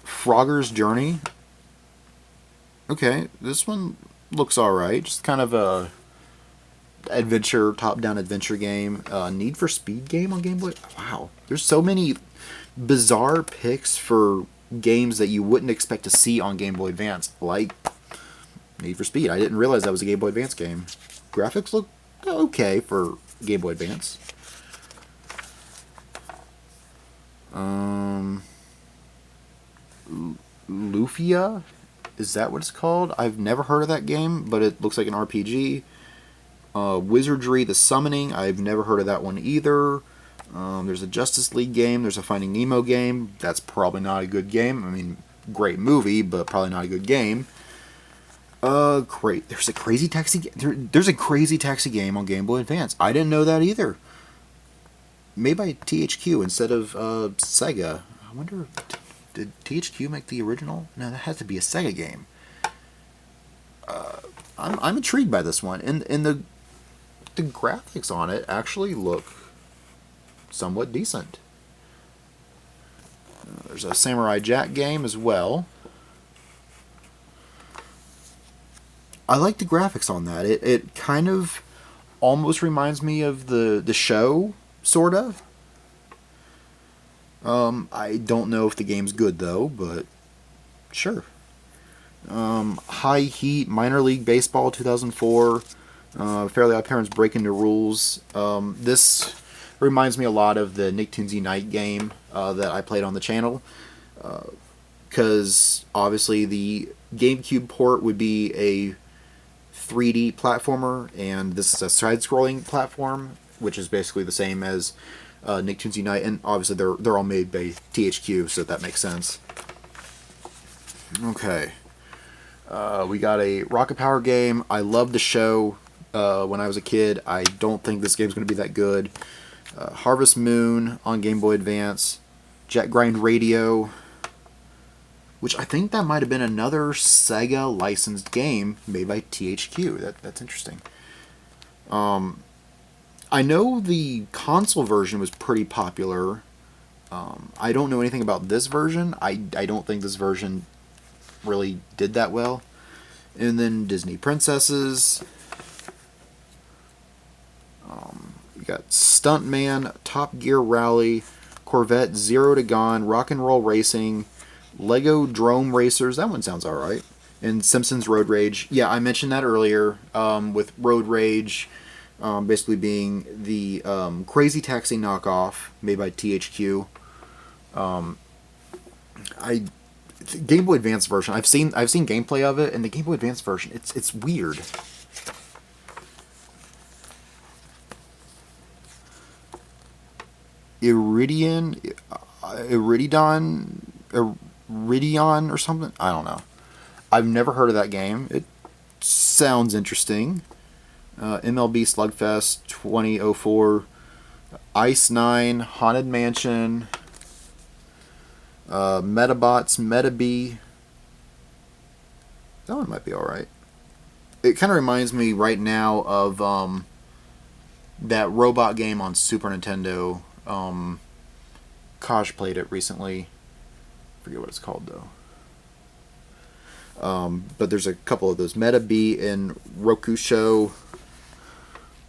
Frogger's Journey. Okay, this one looks alright. Just kind of a adventure, top-down adventure game. Need for Speed game on Game Boy. Wow, there's so many bizarre picks for games that you wouldn't expect to see on Game Boy Advance, like Need for Speed. I didn't realize that was a Game Boy Advance game. Graphics look okay for Game Boy Advance. Lufia? Is that what it's called? I've never heard of that game, but it looks like an RPG. Wizardry, The Summoning. I've never heard of that one either. There's a Justice League game. There's a Finding Nemo game. That's probably not a good game. I mean, great movie, but probably not a good game. Great. There's a Crazy Taxi. There's a Crazy Taxi game on Game Boy Advance. I didn't know that either. Made by THQ instead of Sega. I wonder, did THQ make the original? No, that had to be a Sega game. I'm intrigued by this one, and the graphics on it actually look somewhat decent. There's a Samurai Jack game as well. I like the graphics on that. It kind of almost reminds me of the show, sort of. I don't know if the game's good though, but sure. High Heat, Minor League Baseball 2004, Fairly Odd Parents Breaking the Rules. This reminds me a lot of the Nicktoons Unite game that I played on the channel, because obviously the GameCube port would be a 3D platformer, and this is a side-scrolling platform, which is basically the same as Nicktoons Unite, and obviously they're all made by THQ, so that makes sense. Okay. We got a Rocket Power game. I loved the show when I was a kid. I don't think this game's going to be that good. Harvest Moon on Game Boy Advance. Jet Grind Radio, which I think that might have been another Sega licensed game made by THQ. That's interesting. I know the console version was pretty popular. I don't know anything about this version. I don't think this version really did that well. And then Disney Princesses. We got Stuntman, Top Gear Rally, Corvette Zero to Gone, Rock and Roll Racing, Lego Drome Racers. That one sounds alright. And Simpsons Road Rage. Yeah, I mentioned that earlier, with Road Rage basically being the Crazy Taxi knockoff made by THQ. Game Boy Advance version. I've seen gameplay of it, and the Game Boy Advance version, it's weird. Iridion or something. I don't know. I've never heard of that game. It sounds interesting. MLB Slugfest 2004, Ice 9, Haunted Mansion, Metabots, Metabee. That one might be alright. It kind of reminds me right now of that robot game on Super Nintendo. Kosh played it recently. I forget what it's called though. But there's a couple of those. Metabee and Rokusho.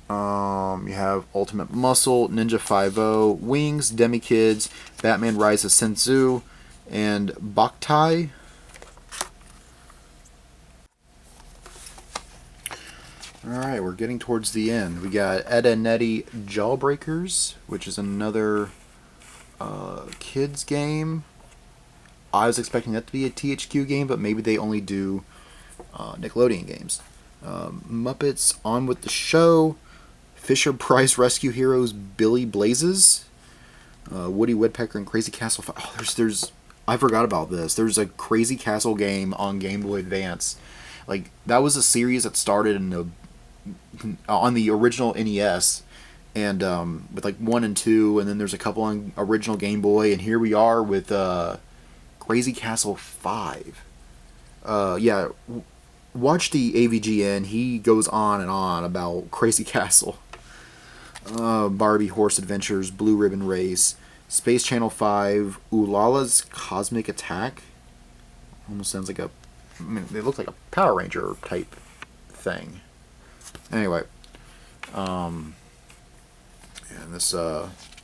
You have Ultimate Muscle, Ninja 5-0, Wings, Demi-Kids, Batman Rise of Senzu, and Boktai. Alright, we're getting towards the end. We got Ed and Nettie Jawbreakers, which is another kids game. I was expecting that to be a THQ game, but maybe they only do Nickelodeon games. Muppets On With the Show, Fisher Price Rescue Heroes, Billy Blazes, Woody Woodpecker and Crazy Castle. Oh, there's I forgot about this. There's a Crazy Castle game on Game Boy Advance. Like, that was a series that started on the original NES, and with like 1 and 2, and then there's a couple on original Game Boy, and here we are with Crazy Castle 5. Yeah, watch the AVGN. He goes on and on about Crazy Castle. Barbie Horse Adventures, Blue Ribbon Race, Space Channel 5, Ulala's Cosmic Attack. Almost sounds like they look like a Power Ranger type thing. Anyway, and this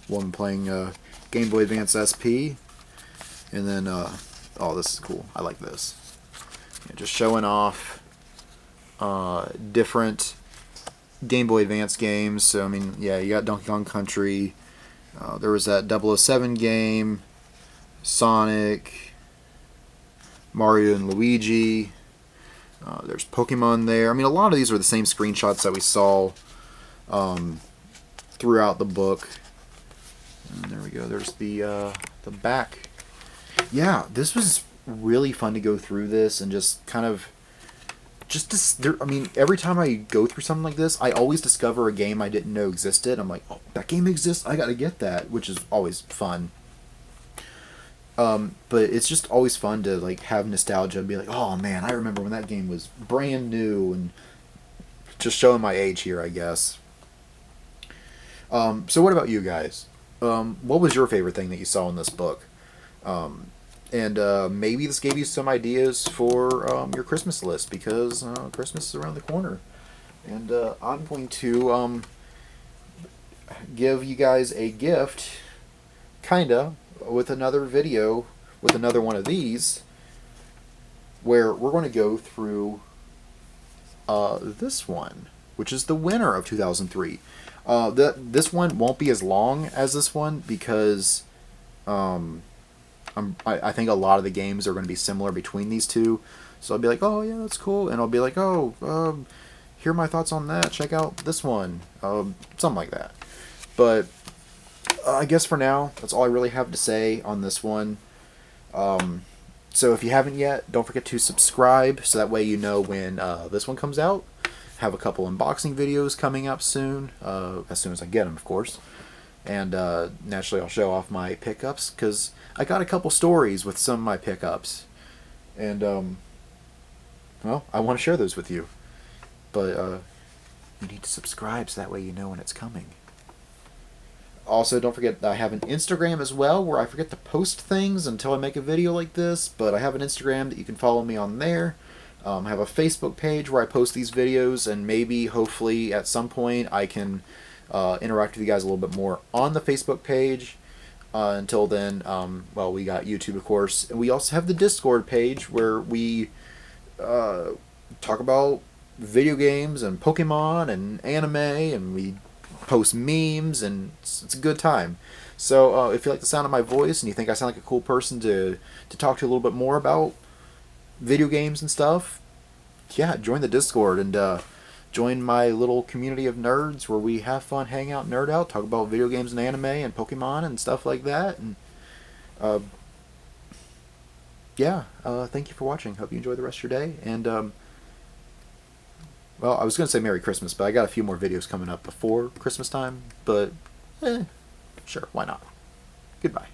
woman playing Game Boy Advance SP, and then oh, this is cool. I like this. Yeah, just showing off different Game Boy Advance games. So I mean, yeah, you got Donkey Kong Country. There was that 007 game, Sonic, Mario and Luigi. There's Pokemon there. I mean, a lot of these are the same screenshots that we saw throughout the book. And there we go. There's the back. Yeah, this was really fun to go through this and just kind of I mean, every time I go through something like this, I always discover a game I didn't know existed. I'm like, oh, that game exists. I gotta get that, which is always fun. But it's just always fun to like have nostalgia and be like, oh man, I remember when that game was brand new, and just showing my age here, I guess. So what about you guys? What was your favorite thing that you saw in this book? And maybe this gave you some ideas for your Christmas list, because Christmas is around the corner. And I'm going to give you guys a gift, kinda, with another video, with another one of these, where we're going to go through this one, which is the winner of 2003. This one won't be as long as this one, because I think a lot of the games are going to be similar between these two. So I'll be like, oh yeah, that's cool, and I'll be like, oh, here are my thoughts on that. Check out this one, something like that. But I guess for now, that's all I really have to say on this one. So if you haven't yet, don't forget to subscribe, so that way you know when this one comes out. Have a couple unboxing videos coming up soon, as soon as I get them, of course. And naturally, I'll show off my pickups, because I got a couple stories with some of my pickups. And, well, I want to share those with you. But you need to subscribe, so that way you know when it's coming. Also, don't forget that I have an Instagram as well, where I forget to post things until I make a video like this. But I have an Instagram that you can follow me on there. I have a Facebook page where I post these videos, and maybe, hopefully, at some point, I can interact with you guys a little bit more on the Facebook page. Until then, well, we got YouTube, of course, and we also have the Discord page where we talk about video games and Pokemon and anime, and we post memes, and it's a good time. So if you like the sound of my voice and you think I sound like a cool person to talk to a little bit more about video games and stuff, yeah, join the Discord and join my little community of nerds where we have fun, hang out, nerd out, talk about video games and anime and Pokemon and stuff like that. And yeah, thank you for watching. Hope you enjoy the rest of your day. And well, I was going to say Merry Christmas, but I got a few more videos coming up before Christmas time. But sure, why not? Goodbye.